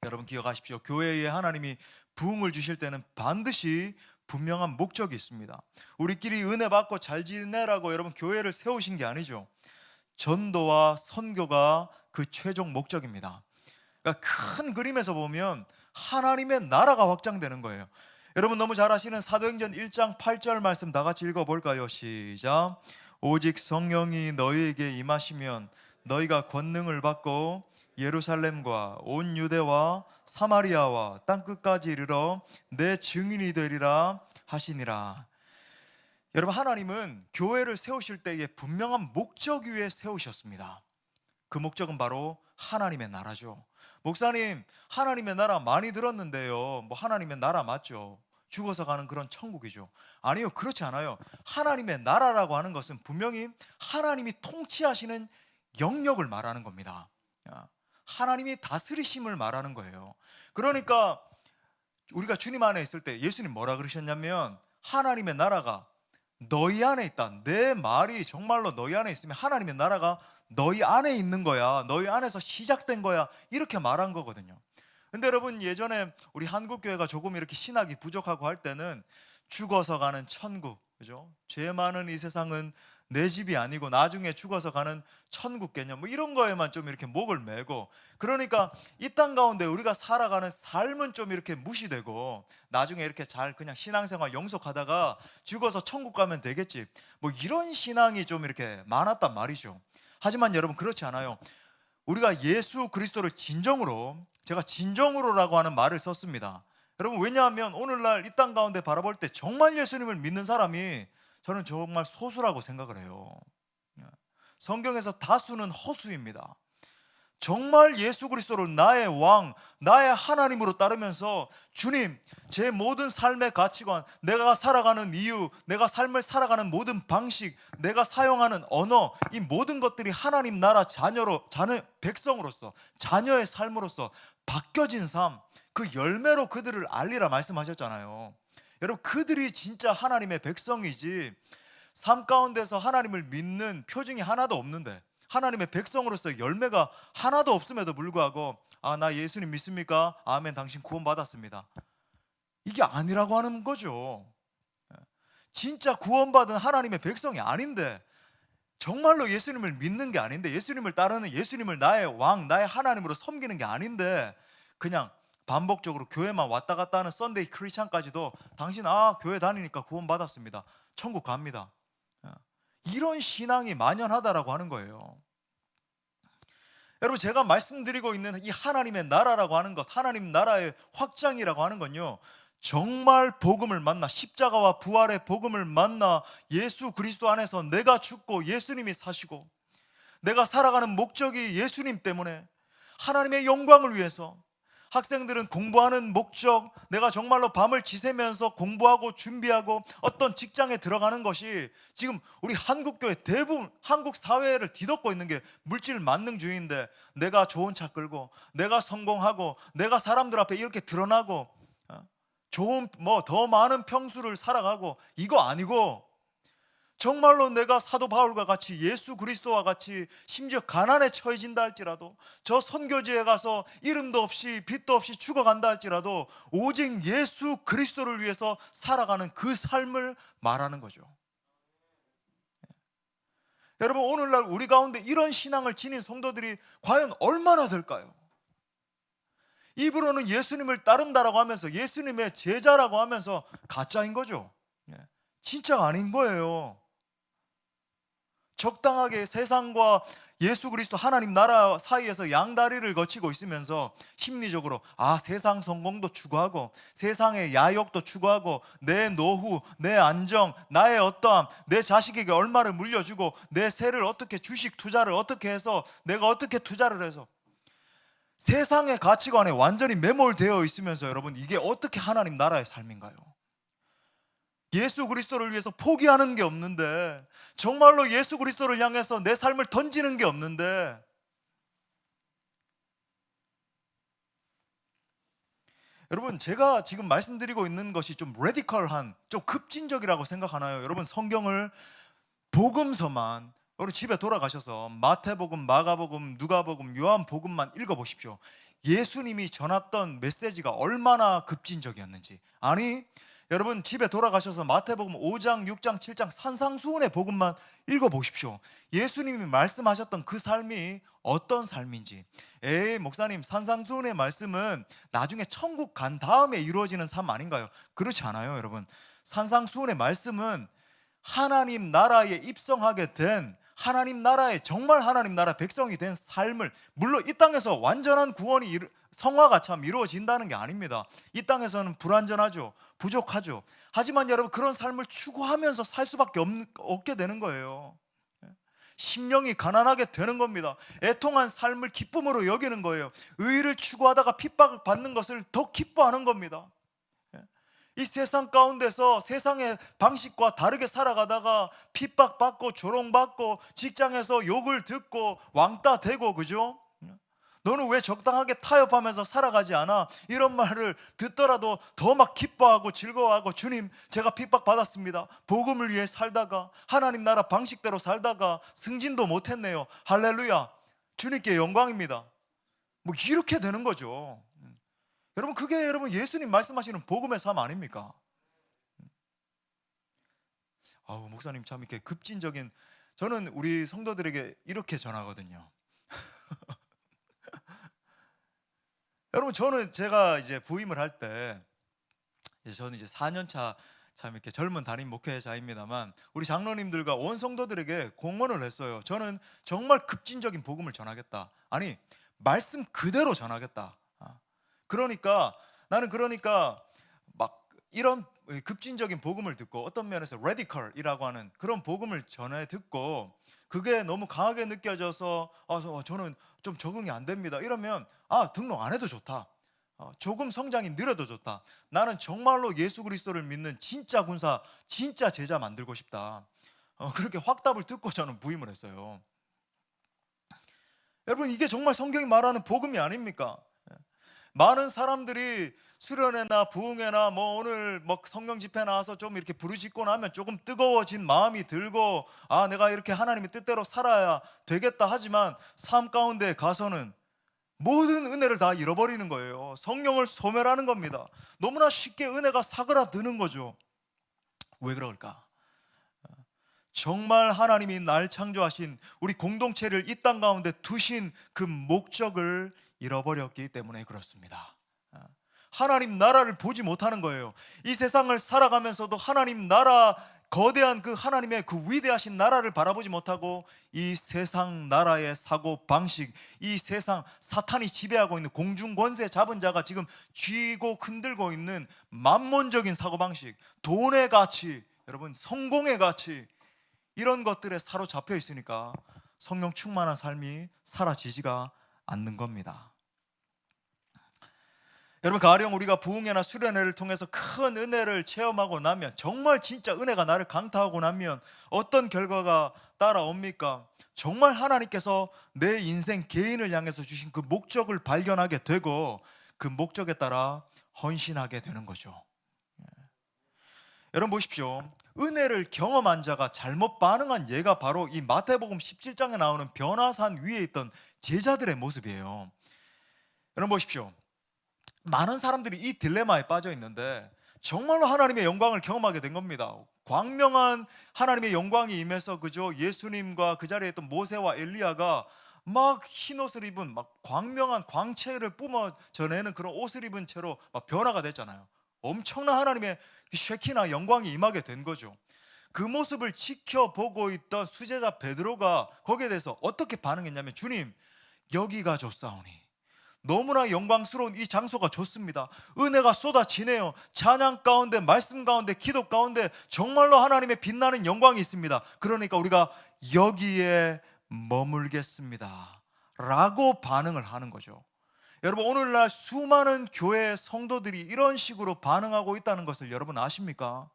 여러분 기억하십시오. 교회에 하나님이 부흥을 주실 때는 반드시 분명한 목적이 있습니다. 우리끼리 은혜 받고 잘 지내라고 여러분 교회를 세우신 게 아니죠. 전도와 선교가 그 최종 목적입니다. 그러니까 큰 그림에서 보면 하나님의 나라가 확장되는 거예요. 여러분 너무 잘 아시는 사도행전 1장 8절 말씀 다 같이 읽어볼까요? 시작. 오직 성령이 너희에게 임하시면 너희가 권능을 받고 예루살렘과 온 유대와 사마리아와 땅끝까지 이르러 내 증인이 되리라 하시니라. 여러분 하나님은 교회를 세우실 때에 분명한 목적 위에 세우셨습니다. 그 목적은 바로 하나님의 나라죠. 목사님, 하나님의 나라 많이 들었는데요, 뭐 하나님의 나라 맞죠? 죽어서 가는 그런 천국이죠. 아니요, 그렇지 않아요. 하나님의 나라라고 하는 것은 분명히 하나님이 통치하시는 영역을 말하는 겁니다. 하나님이 다스리심을 말하는 거예요. 그러니까 우리가 주님 안에 있을 때 예수님 뭐라 그러셨냐면, 하나님의 나라가 너희 안에 있다. 내 말이 정말로 너희 안에 있으면 하나님의 나라가 너희 안에 있는 거야. 너희 안에서 시작된 거야. 이렇게 말한 거거든요. 근데 여러분 예전에 우리 한국교회가 조금 이렇게 신학이 부족하고 할 때는 죽어서 가는 천국, 그죠? 죄 많은 이 세상은 내 집이 아니고 나중에 죽어서 가는 천국 개념, 뭐 이런 거에만 좀 이렇게 목을 매고, 그러니까 이 땅 가운데 우리가 살아가는 삶은 좀 이렇게 무시되고 나중에 이렇게 잘 그냥 신앙생활 영속하다가 죽어서 천국 가면 되겠지, 뭐 이런 신앙이 좀 이렇게 많았단 말이죠. 하지만 여러분 그렇지 않아요. 우리가 예수 그리스도를 진정으로, 제가 진정으로라고 하는 말을 썼습니다. 여러분 왜냐하면 오늘날 이 땅 가운데 바라볼 때 정말 예수님을 믿는 사람이 저는 정말 소수라고 생각을 해요. 성경에서 다수는 허수입니다. 정말 예수 그리스도를 나의 왕, 나의 하나님으로 따르면서 주님, 제 모든 삶의 가치관, 내가 살아가는 이유, 내가 삶을 살아가는 모든 방식, 내가 사용하는 언어, 이 모든 것들이 하나님 나라 자녀 백성으로서, 자녀의 삶으로서 바뀌어진 삶, 그 열매로 그들을 알리라 말씀하셨잖아요. 여러분 그들이 진짜 하나님의 백성이지, 삶 가운데서 하나님을 믿는 표징이 하나도 없는데, 하나님의 백성으로서 열매가 하나도 없음에도 불구하고 나 예수님 믿습니까? 아멘, 당신 구원받았습니다, 이게 아니라고 하는 거죠. 진짜 구원받은 하나님의 백성이 아닌데, 정말로 예수님을 믿는 게 아닌데, 예수님을 따르는, 예수님을 나의 왕, 나의 하나님으로 섬기는 게 아닌데, 그냥 반복적으로 교회만 왔다 갔다 하는 썬데이 크리스찬까지도 당신 교회 다니니까 구원받았습니다, 천국 갑니다, 이런 신앙이 만연하다라고 하는 거예요. 여러분 제가 말씀드리고 있는 이 하나님의 나라라고 하는 것, 하나님 나라의 확장이라고 하는 건요, 정말 복음을 만나, 십자가와 부활의 복음을 만나 예수 그리스도 안에서 내가 죽고 예수님이 사시고 내가 살아가는 목적이 예수님 때문에 하나님의 영광을 위해서, 학생들은 공부하는 목적, 내가 정말로 밤을 지새면서 공부하고 준비하고 어떤 직장에 들어가는 것이, 지금 우리 한국교회 대부분 한국 사회를 뒤덮고 있는 게 물질 만능주의인데, 내가 좋은 차 끌고 내가 성공하고 내가 사람들 앞에 이렇게 드러나고 좋은 더 많은 평수를 살아가고, 이거 아니고 정말로 내가 사도 바울과 같이 예수 그리스도와 같이 심지어 가난에 처해진다 할지라도, 저 선교지에 가서 이름도 없이 빚도 없이 죽어간다 할지라도 오직 예수 그리스도를 위해서 살아가는 그 삶을 말하는 거죠. 여러분 오늘날 우리 가운데 이런 신앙을 지닌 성도들이 과연 얼마나 될까요? 입으로는 예수님을 따른다라고 하면서, 예수님의 제자라고 하면서 가짜인 거죠. 진짜가 아닌 거예요. 적당하게 세상과 예수 그리스도 하나님 나라 사이에서 양다리를 거치고 있으면서 심리적으로 세상 성공도 추구하고 세상의 야욕도 추구하고 내 노후, 내 안정, 나의 어떠함, 내 자식에게 얼마를 물려주고 내 세를 어떻게, 주식 투자를 어떻게 해서 내가 어떻게 투자를 해서, 세상의 가치관에 완전히 매몰되어 있으면서 여러분 이게 어떻게 하나님 나라의 삶인가요? 예수 그리스도를 위해서 포기하는 게 없는데, 정말로 예수 그리스도를 향해서 내 삶을 던지는 게 없는데, 여러분, 제가 지금 말씀드리고 있는 것이 좀 레디컬한, 좀 급진적이라고 생각하나요? 여러분, 성경을 복음서만, 여러분 집에 돌아가셔서 마태복음, 마가복음, 누가복음, 요한복음만 읽어보십시오. 예수님이 전했던 메시지가 얼마나 급진적이었는지. 아니, 여러분 집에 돌아가셔서 마태복음 5장, 6장, 7장 산상수훈의 복음만 읽어보십시오. 예수님이 말씀하셨던 그 삶이 어떤 삶인지. 에이, 목사님, 산상수훈의 말씀은 나중에 천국 간 다음에 이루어지는 삶 아닌가요? 그렇지 않아요, 여러분. 산상수훈의 말씀은 하나님 나라에 입성하게 된, 하나님 나라의, 정말 하나님 나라 백성이 된 삶을, 물론 이 땅에서 완전한 구원이 성화가 참 이루어진다는 게 아닙니다. 이 땅에서는 불완전하죠, 부족하죠. 하지만 여러분, 그런 삶을 추구하면서 살 수밖에 없게 되는 거예요. 심령이 가난하게 되는 겁니다. 애통한 삶을 기쁨으로 여기는 거예요. 의를 추구하다가 핍박을 받는 것을 더 기뻐하는 겁니다. 이 세상 가운데서 세상의 방식과 다르게 살아가다가 핍박받고 조롱받고 직장에서 욕을 듣고 왕따 되고, 그죠? 너는 왜 적당하게 타협하면서 살아가지 않아? 이런 말을 듣더라도 더 막 기뻐하고 즐거워하고, 주님, 제가 핍박받았습니다. 복음을 위해 살다가, 하나님 나라 방식대로 살다가 승진도 못했네요. 할렐루야, 주님께 영광입니다. 뭐 이렇게 되는 거죠. 여러분, 그게 여러분 예수님 말씀하시는 복음의 삶 아닙니까? 아우, 목사님 참 이렇게 급진적인, 저는 우리 성도들에게 이렇게 전하거든요. 여러분, 저는 제가 이제 부임을 할 때, 저는 이제 4년 차 참 이렇게 젊은 담임 목회자입니다만, 우리 장로님들과 온 성도들에게 공언을 했어요. 저는 정말 급진적인 복음을 전하겠다. 아니, 말씀 그대로 전하겠다. 그러니까 나는, 그러니까 막 이런 급진적인 복음을 듣고, 어떤 면에서 레디컬이라고 하는 그런 복음을 전해 듣고, 그게 너무 강하게 느껴져서 저는 좀 적응이 안 됩니다, 이러면 등록 안 해도 좋다, 조금 성장이 느려도 좋다, 나는 정말로 예수 그리스도를 믿는 진짜 군사, 진짜 제자 만들고 싶다, 그렇게 확답을 듣고 저는 부임을 했어요. 여러분, 이게 정말 성경이 말하는 복음이 아닙니까? 많은 사람들이 수련회나 부흥회나 뭐 오늘 뭐 성경 집회 나와서 좀 이렇게 부르짖고 나면 조금 뜨거워진 마음이 들고, 내가 이렇게 하나님의 뜻대로 살아야 되겠다 하지만, 삶 가운데 가서는 모든 은혜를 다 잃어버리는 거예요. 성령을 소멸하는 겁니다. 너무나 쉽게 은혜가 사그라드는 거죠. 왜 그럴까? 정말 하나님이 날 창조하신, 우리 공동체를 이 땅 가운데 두신 그 목적을 잃어버렸기 때문에 그렇습니다. 하나님 나라를 보지 못하는 거예요. 이 세상을 살아가면서도 하나님 나라, 거대한 그 하나님의 그 위대하신 나라를 바라보지 못하고, 이 세상 나라의 사고 방식, 이 세상 사탄이 지배하고 있는 공중 권세 잡은 자가 지금 쥐고 흔들고 있는 만몬적인 사고 방식, 돈의 가치, 여러분 성공의 가치, 이런 것들에 사로잡혀 있으니까 성령 충만한 삶이 사라지지가 않는 겁니다. 여러분, 가령 우리가 부흥회나 수련회를 통해서 큰 은혜를 체험하고 나면, 정말 진짜 은혜가 나를 강타하고 나면 어떤 결과가 따라옵니까? 정말 하나님께서 내 인생 개인을 향해서 주신 그 목적을 발견하게 되고, 그 목적에 따라 헌신하게 되는 거죠. 여러분 보십시오. 은혜를 경험한 자가 잘못 반응한 예가 바로 이 마태복음 17장에 나오는 변화산 위에 있던 제자들의 모습이에요. 여러분 보십시오. 많은 사람들이 이 딜레마에 빠져 있는데, 정말로 하나님의 영광을 경험하게 된 겁니다. 광명한 하나님의 영광이 임해서, 그죠? 예수님과 그 자리에 있던 모세와 엘리야가 막 흰옷을 입은, 막 광명한 광채를 뿜어져내는 그런 옷을 입은 채로 막 변화가 됐잖아요. 엄청난 하나님의 쉐키나 영광이 임하게 된 거죠. 그 모습을 지켜보고 있던 수제자 베드로가 거기에 대해서 어떻게 반응했냐면, 주님, 여기가 좋사오니, 너무나 영광스러운 이 장소가 좋습니다. 은혜가 쏟아지네요. 찬양 가운데, 말씀 가운데, 기도 가운데 정말로 하나님의 빛나는 영광이 있습니다. 그러니까 우리가 여기에 머물겠습니다 라고 반응을 하는 거죠. 여러분, 오늘날 수많은 교회 성도들이 이런 식으로 반응하고 있다는 것을 여러분 아십니까?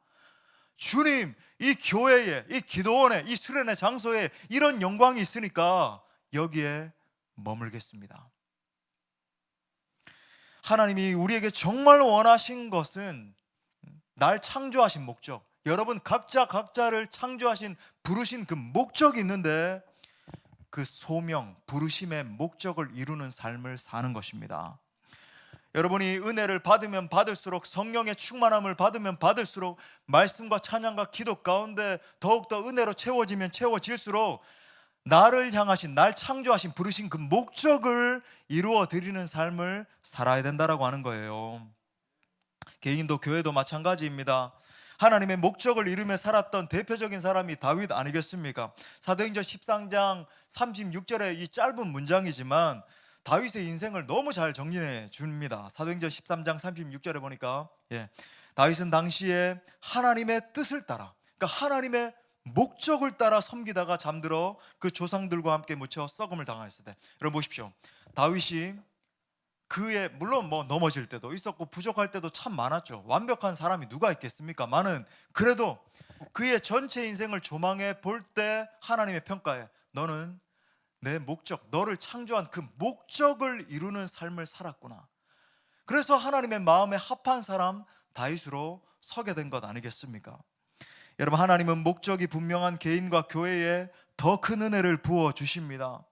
주님, 이 교회에, 이 기도원에, 이 수련의 장소에 이런 영광이 있으니까 여기에 머물겠습니다. 하나님이 우리에게 정말 원하신 것은 날 창조하신 목적, 여러분 각자를 창조하신 부르신 그 목적이 있는데 그 소명, 부르심의 목적을 이루는 삶을 사는 것입니다. 여러분이 은혜를 받으면 받을수록, 성령의 충만함을 받으면 받을수록, 말씀과 찬양과 기도 가운데 더욱더 은혜로 채워지면 채워질수록 나를 향하신, 날 창조하신 부르신 그 목적을 이루어 드리는 삶을 살아야 된다라고 하는 거예요. 개인도 교회도 마찬가지입니다. 하나님의 목적을 이루며 살았던 대표적인 사람이 다윗 아니겠습니까? 사도행전 13장 36절의 이 짧은 문장이지만 다윗의 인생을 너무 잘 정리해 줍니다. 사도행전 13장 36절에 보니까 다윗은 당시에 하나님의 뜻을 따라, 그러니까 하나님의 목적을 따라 섬기다가 잠들어 그 조상들과 함께 묻혀 썩음을 당하였을 때, 여러분 보십시오. 다윗이 그의 물론 뭐 넘어질 때도 있었고 부족할 때도 참 많았죠. 완벽한 사람이 누가 있겠습니까? 많은. 그래도 그의 전체 인생을 조망해 볼 때 하나님의 평가에 너는 내 목적, 너를 창조한 그 목적을 이루는 삶을 살았구나. 그래서 하나님의 마음에 합한 사람 다윗으로 서게 된 것 아니겠습니까? 여러분, 하나님은 목적이 분명한 개인과 교회에 더 큰 은혜를 부어 주십니다.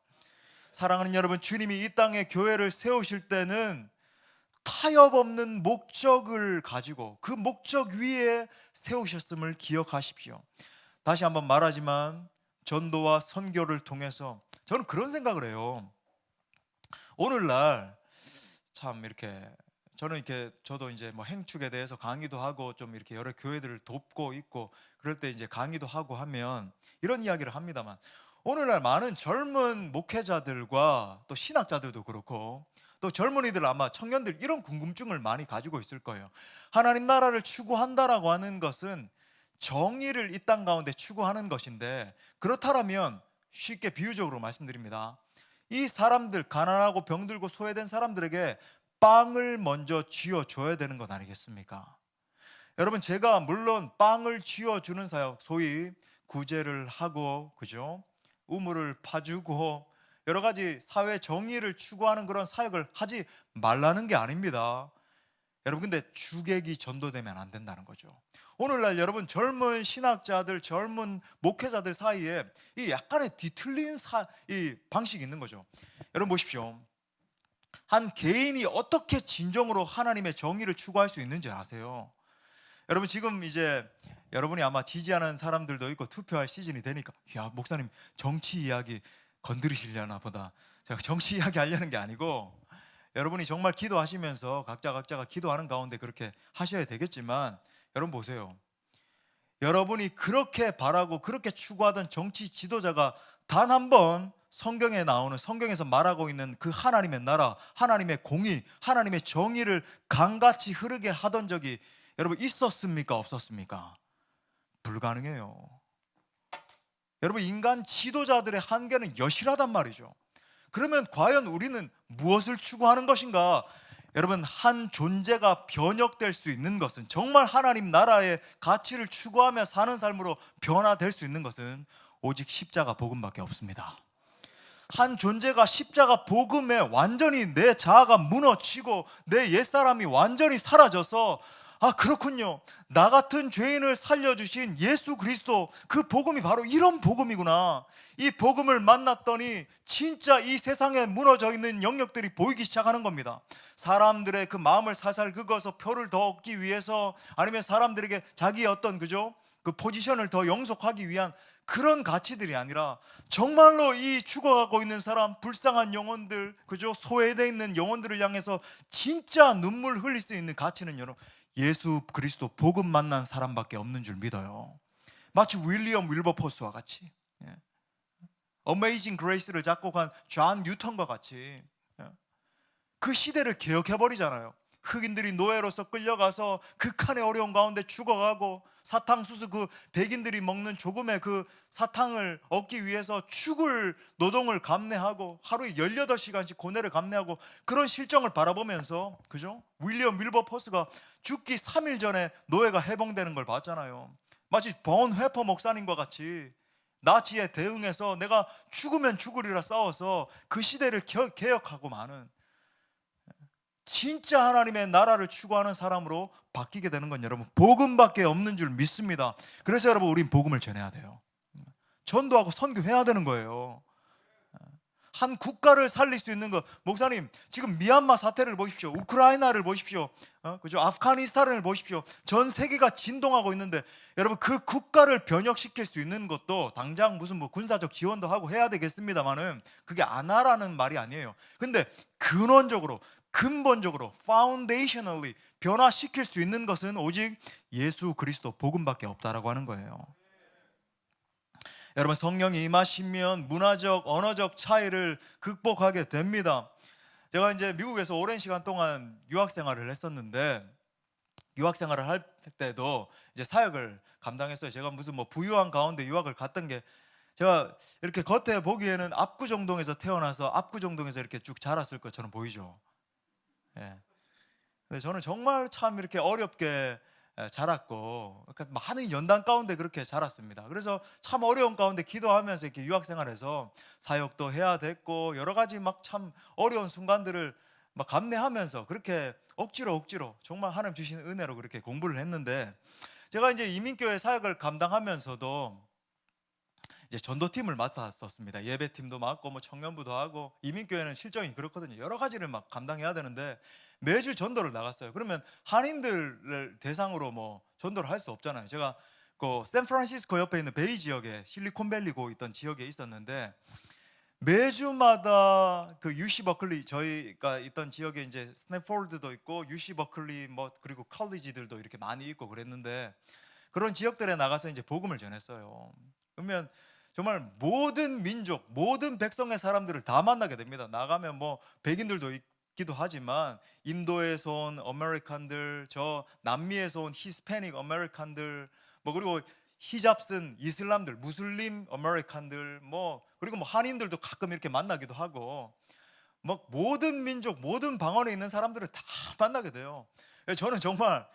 사랑하는 여러분, 주님이 이 땅에 교회를 세우실 때는 타협 없는 목적을 가지고 그 목적 위에 세우셨음을 기억하십시오. 다시 한번 말하지만 전도와 선교를 통해서 저는 그런 생각을 해요. 오늘날 참 이렇게 저도 이제 뭐 행축에 대해서 강의도 하고 좀 이렇게 여러 교회들을 돕고 있고 그럴 때 이제 강의도 하고 하면 이런 이야기를 합니다만, 오늘날 많은 젊은 목회자들과 또 신학자들도 그렇고 또 젊은이들, 아마 청년들, 이런 궁금증을 많이 가지고 있을 거예요. 하나님 나라를 추구한다라고 하는 것은 정의를 이 땅 가운데 추구하는 것인데, 그렇다면 쉽게 비유적으로 말씀드립니다. 이 사람들, 가난하고 병들고 소외된 사람들에게 빵을 먼저 쥐어줘야 되는 것 아니겠습니까? 여러분, 제가 물론 빵을 쥐어주는 사역, 소위 구제를 하고, 그죠? 우물을 파주고 여러 가지 사회 정의를 추구하는 그런 사역을 하지 말라는 게 아닙니다. 여러분, 근데 주객이 전도되면 안 된다는 거죠. 오늘날 여러분, 젊은 신학자들, 젊은 목회자들 사이에 이 약간의 뒤틀린 이 방식이 있는 거죠. 여러분 보십시오. 한 개인이 어떻게 진정으로 하나님의 정의를 추구할 수 있는지 아세요? 여러분, 지금 이제 여러분이 아마 지지하는 사람들도 있고 투표할 시즌이 되니까, 야, 목사님 정치 이야기 건드리시려나 보다. 제가 정치 이야기 하려는 게 아니고, 여러분이 정말 기도하시면서 각자가 기도하는 가운데 그렇게 하셔야 되겠지만, 여러분 보세요. 여러분이 그렇게 바라고 그렇게 추구하던 정치 지도자가 단 한 번 성경에 나오는, 성경에서 말하고 있는 그 하나님의 나라, 하나님의 공의, 하나님의 정의를 강같이 흐르게 하던 적이 여러분 있었습니까? 없었습니까? 불가능해요. 여러분, 인간 지도자들의 한계는 여실하단 말이죠. 그러면 과연 우리는 무엇을 추구하는 것인가? 여러분, 한 존재가 변혁될 수 있는 것은, 정말 하나님 나라의 가치를 추구하며 사는 삶으로 변화될 수 있는 것은 오직 십자가 복음밖에 없습니다. 한 존재가 십자가 복음에 완전히 내 자아가 무너지고 내 옛사람이 완전히 사라져서, 아, 그렇군요, 나 같은 죄인을 살려주신 예수 그리스도, 그 복음이 바로 이런 복음이구나. 이 복음을 만났더니 진짜 이 세상에 무너져 있는 영역들이 보이기 시작하는 겁니다. 사람들의 그 마음을 살살 긁어서 표를 더 얻기 위해서, 아니면 사람들에게 자기의 어떤 그 포지션을 더 영속하기 위한 그런 가치들이 아니라, 정말로 이 죽어가고 있는 사람, 불쌍한 영혼들, 그죠? 소외되어 있는 영혼들을 향해서 진짜 눈물 흘릴 수 있는 가치는 여러분, 예수 그리스도 복음 만난 사람밖에 없는 줄 믿어요. 마치 윌리엄 윌버포스와 같이, 어메이징 그레이스를 작곡한 존 뉴턴과 같이 그 시대를 개혁해버리잖아요. 흑인들이 노예로서 끌려가서 극한의 어려움 가운데 죽어가고, 사탕수수, 그 백인들이 먹는 조금의 그 사탕을 얻기 위해서 죽을 노동을 감내하고 하루에 18시간씩 고뇌를 감내하고, 그런 실정을 바라보면서, 그죠? 윌리엄 윌버포스가 죽기 3일 전에 노예가 해봉되는 걸 봤잖아요. 마치 본 회퍼 목사님과 같이 나치에 대응해서 내가 죽으면 죽으리라 싸워서 그 시대를 개혁하고 마는 진짜 하나님의 나라를 추구하는 사람으로 바뀌게 되는 건 여러분 복음밖에 없는 줄 믿습니다. 그래서 여러분 우린 복음을 전해야 돼요. 전도하고 선교해야 되는 거예요. 한 국가를 살릴 수 있는 것, 목사님 지금 미얀마 사태를 보십시오. 우크라이나를 보십시오. 그죠? 아프가니스탄을 보십시오. 전 세계가 진동하고 있는데 여러분 그 국가를 변혁시킬 수 있는 것도 당장 무슨 뭐 군사적 지원도 하고 해야 되겠습니다만은 그게 안 하라는 말이 아니에요. 근데 근본적으로 foundationally 변화시킬 수 있는 것은 오직 예수 그리스도 복음밖에 없다라고 하는 거예요. 여러분 성령이 임하시면 문화적, 언어적 차이를 극복하게 됩니다. 제가 이제 미국에서 오랜 시간 동안 유학 생활을 했었는데 유학 생활을 할 때도 이제 사역을 감당했어요. 제가 무슨 뭐 부유한 가운데 유학을 갔던 게 제가 이렇게 겉에 보기에는 압구정동에서 태어나서 압구정동에서 이렇게 쭉 자랐을 것처럼 보이죠. 예. 근데 저는 정말 참 이렇게 어렵게 자랐고 그러니까 많은 연단 가운데 그렇게 자랐습니다. 그래서 참 어려운 가운데 기도하면서 이렇게 유학 생활에서 사역도 해야 됐고 여러 가지 막 참 어려운 순간들을 막 감내하면서 그렇게 억지로 정말 하나님 주신 은혜로 그렇게 공부를 했는데 제가 이제 이민교회 사역을 감당하면서도 이제 전도팀을 맡았었습니다. 예배팀도 맡고 뭐 청년부도 하고 이민교회는 실정이 그렇거든요. 여러 가지를 막 감당해야 되는데 매주 전도를 나갔어요. 그러면 한인들을 대상으로 뭐 전도를 할 수 없잖아요. 제가 그 샌프란시스코 옆에 있는 베이 지역에 실리콘밸리고 있던 지역에 있었는데 매주마다 그 UC 버클리 저희가 있던 지역에 이제 스탠포드도 있고 UC 버클리 뭐 그리고 컬리지들도 이렇게 많이 있고 그랬는데 그런 지역들에 나가서 이제 복음을 전했어요. 그러면 정말 모든 민족, 모든 백성의 사람들을 다 만나게 됩니다. 나가면 뭐 백인들도 있기도 하지만 인도에서 온 아메리칸들, 저 남미에서 온 히스패닉 아메리칸들, 뭐 그리고 히잡 쓴 이슬람들, 무슬림 아메리칸들, 뭐 그리고 뭐 한인들도 가끔 이렇게 만나기도 하고, 뭐 모든 민족, 모든 방언에 있는 사람들을 다 만나게 돼요. 저는 정말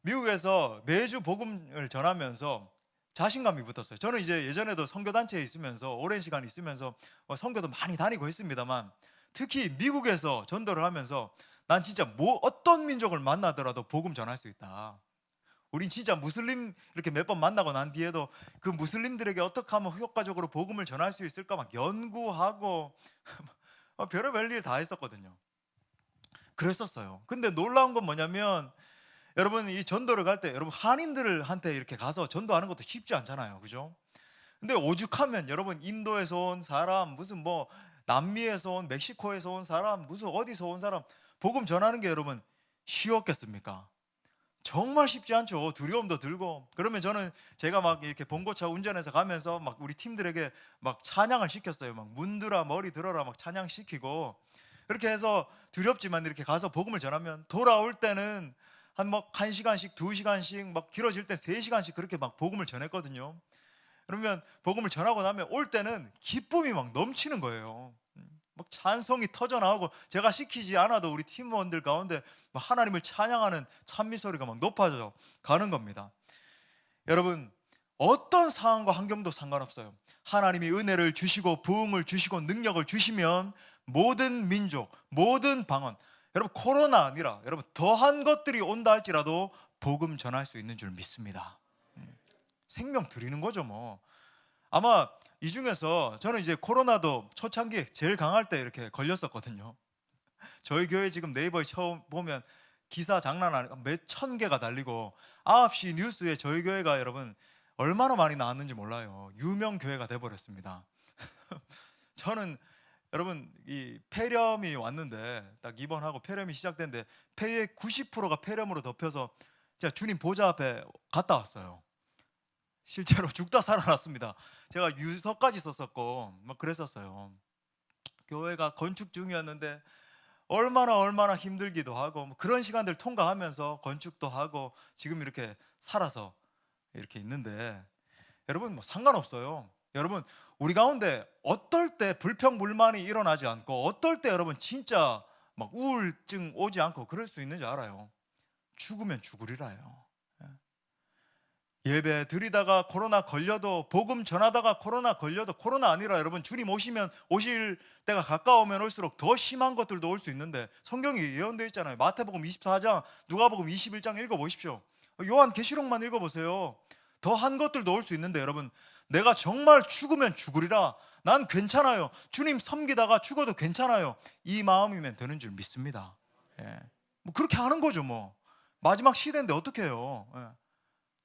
미국에서 매주 복음을 전하면서 자신감이 붙었어요. 저는 이제 예전에도 선교단체에 있으면서 오랜 시간 있으면서 선교도 많이 다니고 했습니다만 특히 미국에서 전도를 하면서 난 진짜 뭐 어떤 민족을 만나더라도 복음 전할 수 있다. 우린 진짜 무슬림 이렇게 몇 번 만나고 난 뒤에도 그 무슬림들에게 어떻게 하면 효과적으로 복음을 전할 수 있을까 막 연구하고 별의별 일 다 했었거든요. 그랬었어요. 근데 놀라운 건 뭐냐면 여러분 이 전도를 갈 때 여러분 한인들한테 이렇게 가서 전도하는 것도 쉽지 않잖아요. 그죠? 근데 오죽하면 여러분 인도에서 온 사람 무슨 뭐 남미에서 온 멕시코에서 온 사람 무슨 어디서 온 사람 복음 전하는 게 여러분 쉬웠겠습니까? 정말 쉽지 않죠. 두려움도 들고. 그러면 저는 제가 막 이렇게 봉고차 운전해서 가면서 막 우리 팀들에게 막 찬양을 시켰어요. 막 문들아 머리 들어라 막 찬양 시키고 그렇게 해서 두렵지만 이렇게 가서 복음을 전하면 돌아올 때는 한 뭐 1시간씩 2시간씩 막 길어질 때 3시간씩 그렇게 막 복음을 전했거든요. 그러면 복음을 전하고 나면 올 때는 기쁨이 막 넘치는 거예요. 막 찬송이 터져 나오고 제가 시키지 않아도 우리 팀원들 가운데 막 하나님을 찬양하는 찬미 소리가 막 높아져 가는 겁니다. 여러분 어떤 상황과 환경도 상관없어요. 하나님이 은혜를 주시고 부흥을 주시고 능력을 주시면 모든 민족, 모든 방언 여러분 코로나 아니라 여러분 더한 것들이 온다 할지라도 복음 전할 수 있는 줄 믿습니다. 생명 드리는 거죠 뭐. 아마 이 중에서 저는 이제 코로나도 초창기에 제일 강할 때 이렇게 걸렸었거든요. 저희 교회 지금 네이버에 처음 보면 기사 장난 아니고 몇 천 개가 달리고 9시 뉴스에 저희 교회가 여러분 얼마나 많이 나왔는지 몰라요. 유명 교회가 돼버렸습니다. 저는 여러분 이 폐렴이 왔는데 딱 입원하고 폐렴이 시작됐는데 폐의 90%가 폐렴으로 덮여서 제가 주님 보좌 앞에 갔다 왔어요. 실제로 죽다 살아났습니다. 제가 유서까지 썼었고 막 그랬었어요. 교회가 건축 중이었는데 얼마나 힘들기도 하고 뭐 그런 시간들 통과하면서 건축도 하고 지금 이렇게 살아서 이렇게 있는데 여러분 뭐 상관없어요. 여러분 우리 가운데 어떨 때 불평불만이 일어나지 않고 어떨 때 여러분 진짜 막 우울증 오지 않고 그럴 수 있는지 알아요. 죽으면 죽으리라요. 예배 드리다가 코로나 걸려도, 복음 전하다가 코로나 걸려도, 코로나 아니라 여러분 주님 오실 때가 가까우면 올수록 더 심한 것들도 올 수 있는데 성경이 예언되어 있잖아요. 마태복음 24장, 누가복음 21장 읽어보십시오. 요한계시록만 읽어보세요. 더한 것들도 올 수 있는데 여러분, 내가 정말 죽으면 죽으리라, 난 괜찮아요, 주님 섬기다가 죽어도 괜찮아요, 이 마음이면 되는 줄 믿습니다. 예. 뭐 그렇게 하는 거죠. 뭐 마지막 시대인데 어떻게 해요. 예.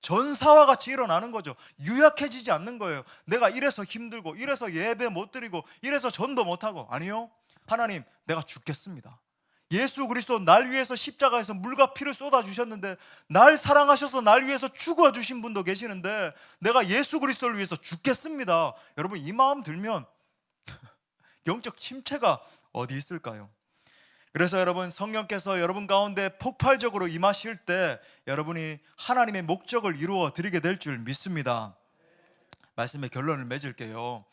전사와 같이 일어나는 거죠. 유약해지지 않는 거예요. 내가 이래서 힘들고, 이래서 예배 못 드리고, 이래서 전도 못 하고. 아니요, 하나님, 내가 죽겠습니다. 예수 그리스도 날 위해서 십자가에서 물과 피를 쏟아 주셨는데, 날 사랑하셔서 날 위해서 죽어 주신 분도 계시는데, 내가 예수 그리스도를 위해서 죽겠습니다. 여러분, 이 마음 들면 영적 침체가 어디 있을까요? 그래서 여러분, 성령께서 여러분 가운데 폭발적으로 임하실 때 여러분이 하나님의 목적을 이루어 드리게 될 줄 믿습니다. 말씀의 결론을 맺을게요.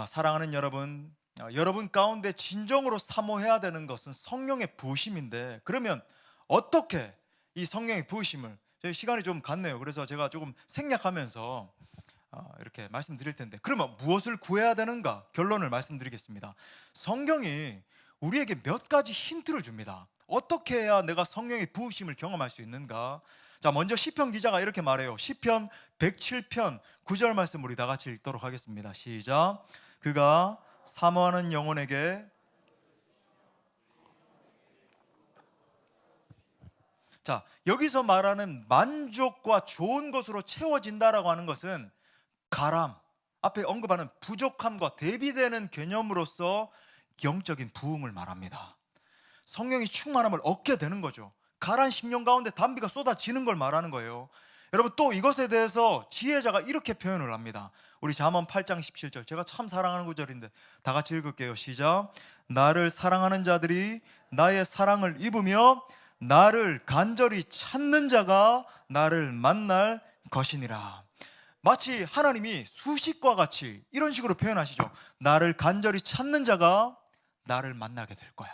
사랑하는 여러분, 여러분 가운데 진정으로 사모해야 되는 것은 성령의 부으심인데, 그러면 어떻게 이 성령의 부으심을, 저희 시간이 좀 갔네요. 그래서 제가 조금 생략하면서 이렇게 말씀드릴 텐데, 그러면 무엇을 구해야 되는가? 결론을 말씀드리겠습니다. 성경이 우리에게 몇 가지 힌트를 줍니다. 어떻게 해야 내가 성령의 부으심을 경험할 수 있는가? 자, 먼저 시편 기자가 이렇게 말해요. 시편 107편 9절 말씀 우리 다 같이 읽도록 하겠습니다. 시작. 그가 사모하는 영혼에게, 자, 여기서 말하는 만족과 좋은 것으로 채워진다라고 하는 것은 가람, 앞에 언급하는 부족함과 대비되는 개념으로서 영적인 부흥을 말합니다. 성령이 충만함을 얻게 되는 거죠. 가란 심령 가운데 단비가 쏟아지는 걸 말하는 거예요. 여러분, 또 이것에 대해서 지혜자가 이렇게 표현을 합니다. 우리 잠언 8장 17절, 제가 참 사랑하는 구절인데 다 같이 읽을게요. 시작. 나를 사랑하는 자들이 나의 사랑을 입으며 나를 간절히 찾는 자가 나를 만날 것이니라. 마치 하나님이 수식과 같이 이런 식으로 표현하시죠. 나를 간절히 찾는 자가 나를 만나게 될 거야.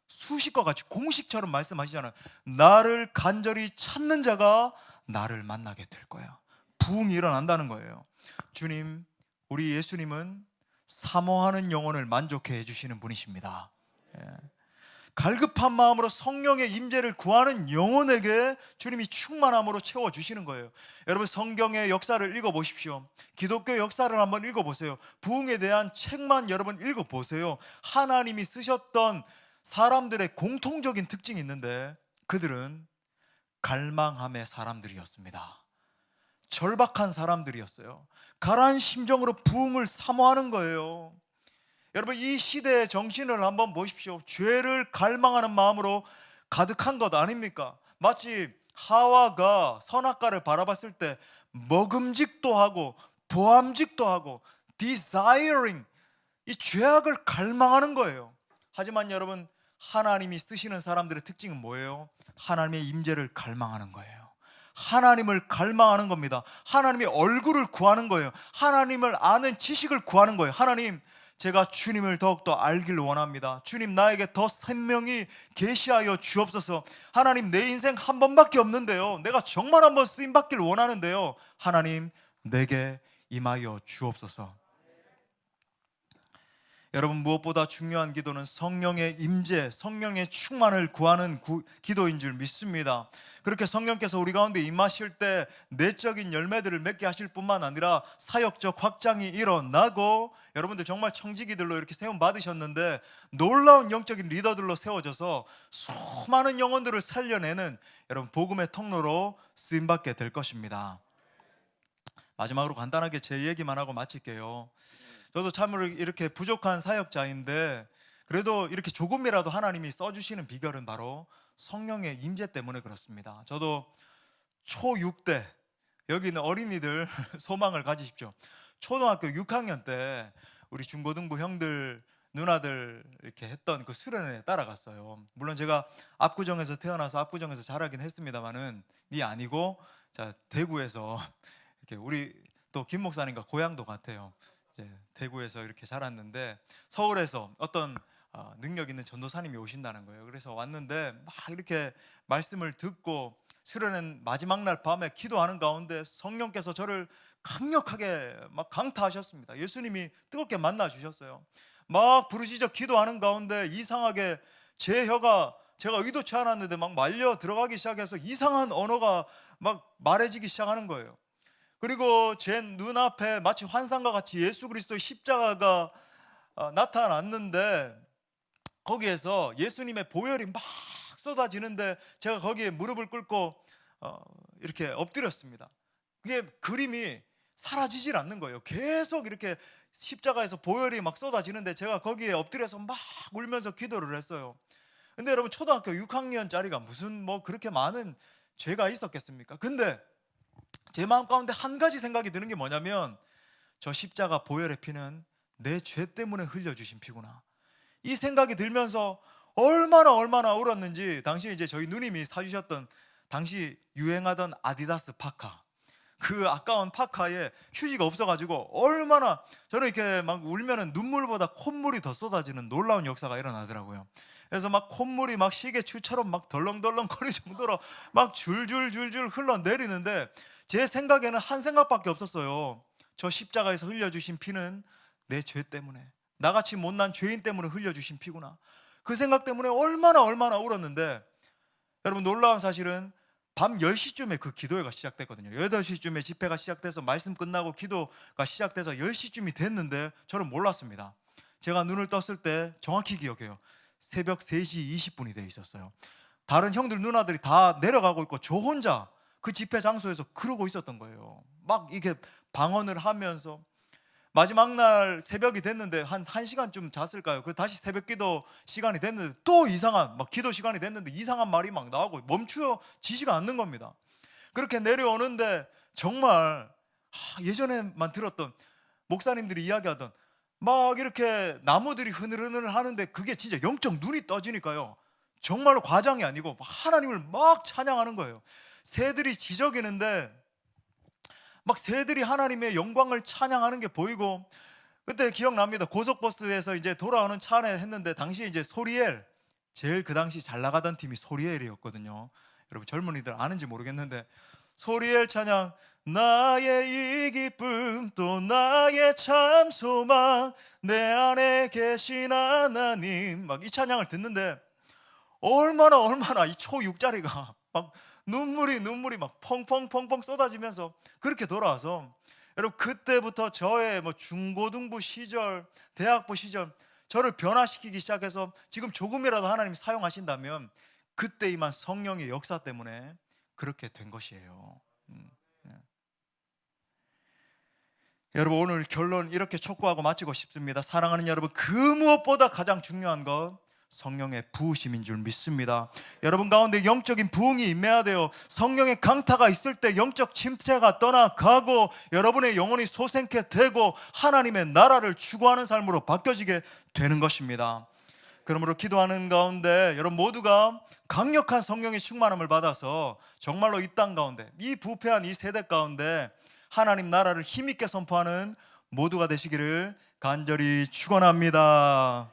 수식과 같이 공식처럼 말씀하시잖아요. 나를 간절히 찾는 자가 나를 만나게 될 거야. 부흥이 일어난다는 거예요. 주님, 우리 예수님은 사모하는 영혼을 만족해 해주시는 분이십니다. 예. 갈급한 마음으로 성령의 임재를 구하는 영혼에게 주님이 충만함으로 채워주시는 거예요. 여러분, 성경의 역사를 읽어보십시오. 기독교 역사를 한번 읽어보세요. 부흥에 대한 책만 여러분 읽어보세요. 하나님이 쓰셨던 사람들의 공통적인 특징이 있는데, 그들은 갈망함의 사람들이었습니다. 절박한 사람들이었어요. 가라앉은 심정으로 부흥을 사모하는 거예요. 여러분, 이 시대의 정신을 한번 보십시오. 죄를 갈망하는 마음으로 가득한 것 아닙니까? 마치 하와가 선악과를 바라봤을 때 먹음직도 하고 보암직도 하고 desiring, 이 죄악을 갈망하는 거예요. 하지만 여러분, 하나님이 쓰시는 사람들의 특징은 뭐예요? 하나님의 임재를 갈망하는 거예요. 하나님을 갈망하는 겁니다. 하나님의 얼굴을 구하는 거예요. 하나님을 아는 지식을 구하는 거예요. 하나님, 제가 주님을 더욱더 알길 원합니다. 주님, 나에게 더 생명이 계시하여 주옵소서. 하나님, 내 인생 한 번밖에 없는데요, 내가 정말 한번 쓰임받길 원하는데요, 하나님, 내게 임하여 주옵소서. 여러분, 무엇보다 중요한 기도는 성령의 임재, 성령의 충만을 구하는 기도인 줄 믿습니다. 그렇게 성령께서 우리 가운데 임하실 때 내적인 열매들을 맺게 하실 뿐만 아니라 사역적 확장이 일어나고, 여러분들 정말 청지기들로 이렇게 세움 받으셨는데 놀라운 영적인 리더들로 세워져서 수많은 영혼들을 살려내는 여러분 복음의 통로로 쓰임받게 될 것입니다. 마지막으로 간단하게 제 얘기만 하고 마칠게요. 저도 참으로 이렇게 부족한 사역자인데, 그래도 이렇게 조금이라도 하나님이 써주시는 비결은 바로 성령의 임재 때문에 그렇습니다. 저도 초6 때, 여기 있는 어린이들 소망을 가지십시오. 초등학교 6학년 때 우리 중고등부 형들 누나들 이렇게 했던 그 수련회에 따라갔어요. 물론 제가 압구정에서 태어나서 압구정에서 자라긴 했습니다만은 이 아니고, 자, 대구에서 이렇게, 우리 또 김 목사님과 고향도 같아요. 대구에서 이렇게 자랐는데 서울에서 어떤 능력 있는 전도사님이 오신다는 거예요. 그래서 왔는데 막 이렇게 말씀을 듣고 수련회 마지막 날 밤에 기도하는 가운데 성령께서 저를 강력하게 막 강타하셨습니다. 예수님이 뜨겁게 만나 주셨어요. 막 부르짖어 기도하는 가운데 이상하게 제 혀가 제가 의도치 않았는데 막 말려 들어가기 시작해서 이상한 언어가 막 말해지기 시작하는 거예요. 그리고 제 눈앞에 마치 환상과 같이 예수 그리스도의 십자가가 나타났는데, 거기에서 예수님의 보혈이 막 쏟아지는데 제가 거기에 무릎을 꿇고 이렇게 엎드렸습니다. 그게 그림이 사라지질 않는 거예요. 계속 이렇게 십자가에서 보혈이 막 쏟아지는데 제가 거기에 엎드려서 막 울면서 기도를 했어요. 근데 여러분, 초등학교 6학년짜리가 무슨 뭐 그렇게 많은 죄가 있었겠습니까? 근데 제 마음 가운데 한 가지 생각이 드는 게 뭐냐면, 저 십자가 보혈의 피는 내 죄 때문에 흘려주신 피구나, 이 생각이 들면서 얼마나 울었는지, 당시 이제 저희 누님이 사주셨던 당시 유행하던 아디다스 파카, 그 아까운 파카에 휴지가 없어가지고 얼마나 저는 이렇게 막 울면은 눈물보다 콧물이 더 쏟아지는 놀라운 역사가 일어나더라고요. 그래서 막 콧물이 막 시계추처럼 막 덜렁덜렁 거릴 정도로 막 줄줄줄줄 흘러내리는데, 제 생각에는 한 생각밖에 없었어요. 저 십자가에서 흘려주신 피는 내 죄 때문에, 나같이 못난 죄인 때문에 흘려주신 피구나, 그 생각 때문에 얼마나 울었는데, 여러분, 놀라운 사실은 밤 10시쯤에 그 기도회가 시작됐거든요. 8시쯤에 집회가 시작돼서 말씀 끝나고 기도가 시작돼서 10시쯤이 됐는데 저는 몰랐습니다. 제가 눈을 떴을 때 정확히 기억해요. 새벽 3시 20분이 돼 있었어요. 다른 형들 누나들이 다 내려가고 있고 저 혼자 그 집회 장소에서 그러고 있었던 거예요. 막 이렇게 방언을 하면서. 마지막 날 새벽이 됐는데 한 1시간쯤 잤을까요? 그 다시 새벽 기도 시간이 됐는데 또 이상한, 막 기도 시간이 됐는데 이상한 말이 막 나오고 멈추어지지가 않는 겁니다. 그렇게 내려오는데 정말 예전에만 들었던 목사님들이 이야기하던 막 이렇게 나무들이 흐느흐느 하는데, 그게 진짜 영적 눈이 떠지니까요, 정말로 과장이 아니고 하나님을 막 찬양하는 거예요. 새들이 지저귀는데 막 새들이 하나님의 영광을 찬양하는 게 보이고, 그때 기억납니다. 고속버스에서 이제 돌아오는 차 안에 했는데, 당시에 이제 소리엘, 제일 그 당시 잘 나가던 팀이 소리엘이었거든요. 여러분 젊은이들 아는지 모르겠는데, 소리엘 찬양, 나의 이 기쁨 또 나의 참 소망 내 안에 계신 하나님, 막 이 찬양을 듣는데 얼마나 이 초6짜리가 막 눈물이 막 펑펑 쏟아지면서 그렇게 돌아와서, 여러분 그때부터 저의 뭐 중고등부 시절, 대학부 시절 저를 변화시키기 시작해서 지금 조금이라도 하나님이 사용하신다면 그때 임한 성령의 역사 때문에 그렇게 된 것이에요. 네. 여러분, 오늘 결론 이렇게 촉구하고 마치고 싶습니다. 사랑하는 여러분, 그 무엇보다 가장 중요한 것 성령의 부으심인 줄 믿습니다. 여러분 가운데 영적인 부흥이 임해야 돼요. 성령의 강타가 있을 때 영적 침체가 떠나가고 여러분의 영혼이 소생케 되고 하나님의 나라를 추구하는 삶으로 바뀌어지게 되는 것입니다. 그러므로 기도하는 가운데 여러분 모두가 강력한 성령의 충만함을 받아서 정말로 이 땅 가운데, 이 부패한 이 세대 가운데 하나님 나라를 힘있게 선포하는 모두가 되시기를 간절히 축원합니다.